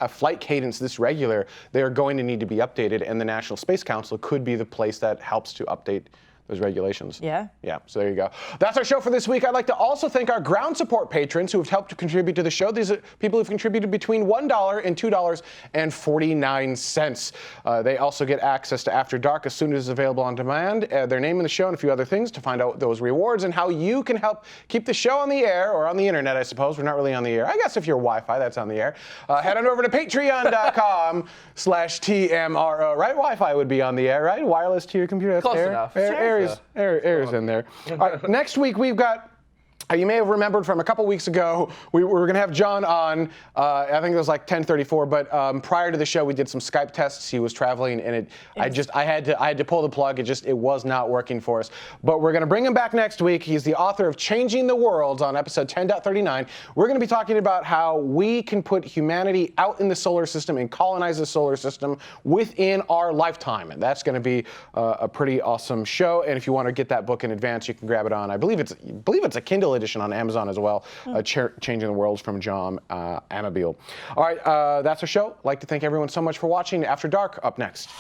I: a flight cadence this regular, they are going to need to be updated, and the National Space Council could be the place that helps to update those regulations.
A: Yeah.
I: Yeah, so there you go. That's our show for this week. I'd like to also thank our ground support patrons who have helped to contribute to the show. These are people who've contributed between $1 and $2.49. They also get access to After Dark as soon as it's available on demand, their name in the show and a few other things to find out those rewards and how you can help keep the show on the air, or on the internet, I suppose. We're not really on the air. I guess if you're Wi-Fi, that's on the air. Head on over to patreon.com/TMRO, right? Wi-Fi would be on the air, right? Wireless to your computer.
B: Close enough.
I: Area's in there. All right, next week we've got, you may have remembered from a couple weeks ago, we were going to have John on, I think it was like 10:34, but prior to the show we did some Skype tests. He was traveling and I had to pull the plug. It was not working for us. But we're going to bring him back next week. He's the author of Changing the World on episode 10.39. We're going to be talking about how we can put humanity out in the solar system and colonize the solar system within our lifetime. And that's going to be a pretty awesome show. And if you want to get that book in advance, you can grab it on, I believe it's a Kindle edition on Amazon as well. Changing the World from John Amabile. All right, that's our show. I'd like to thank everyone so much for watching. After Dark up next.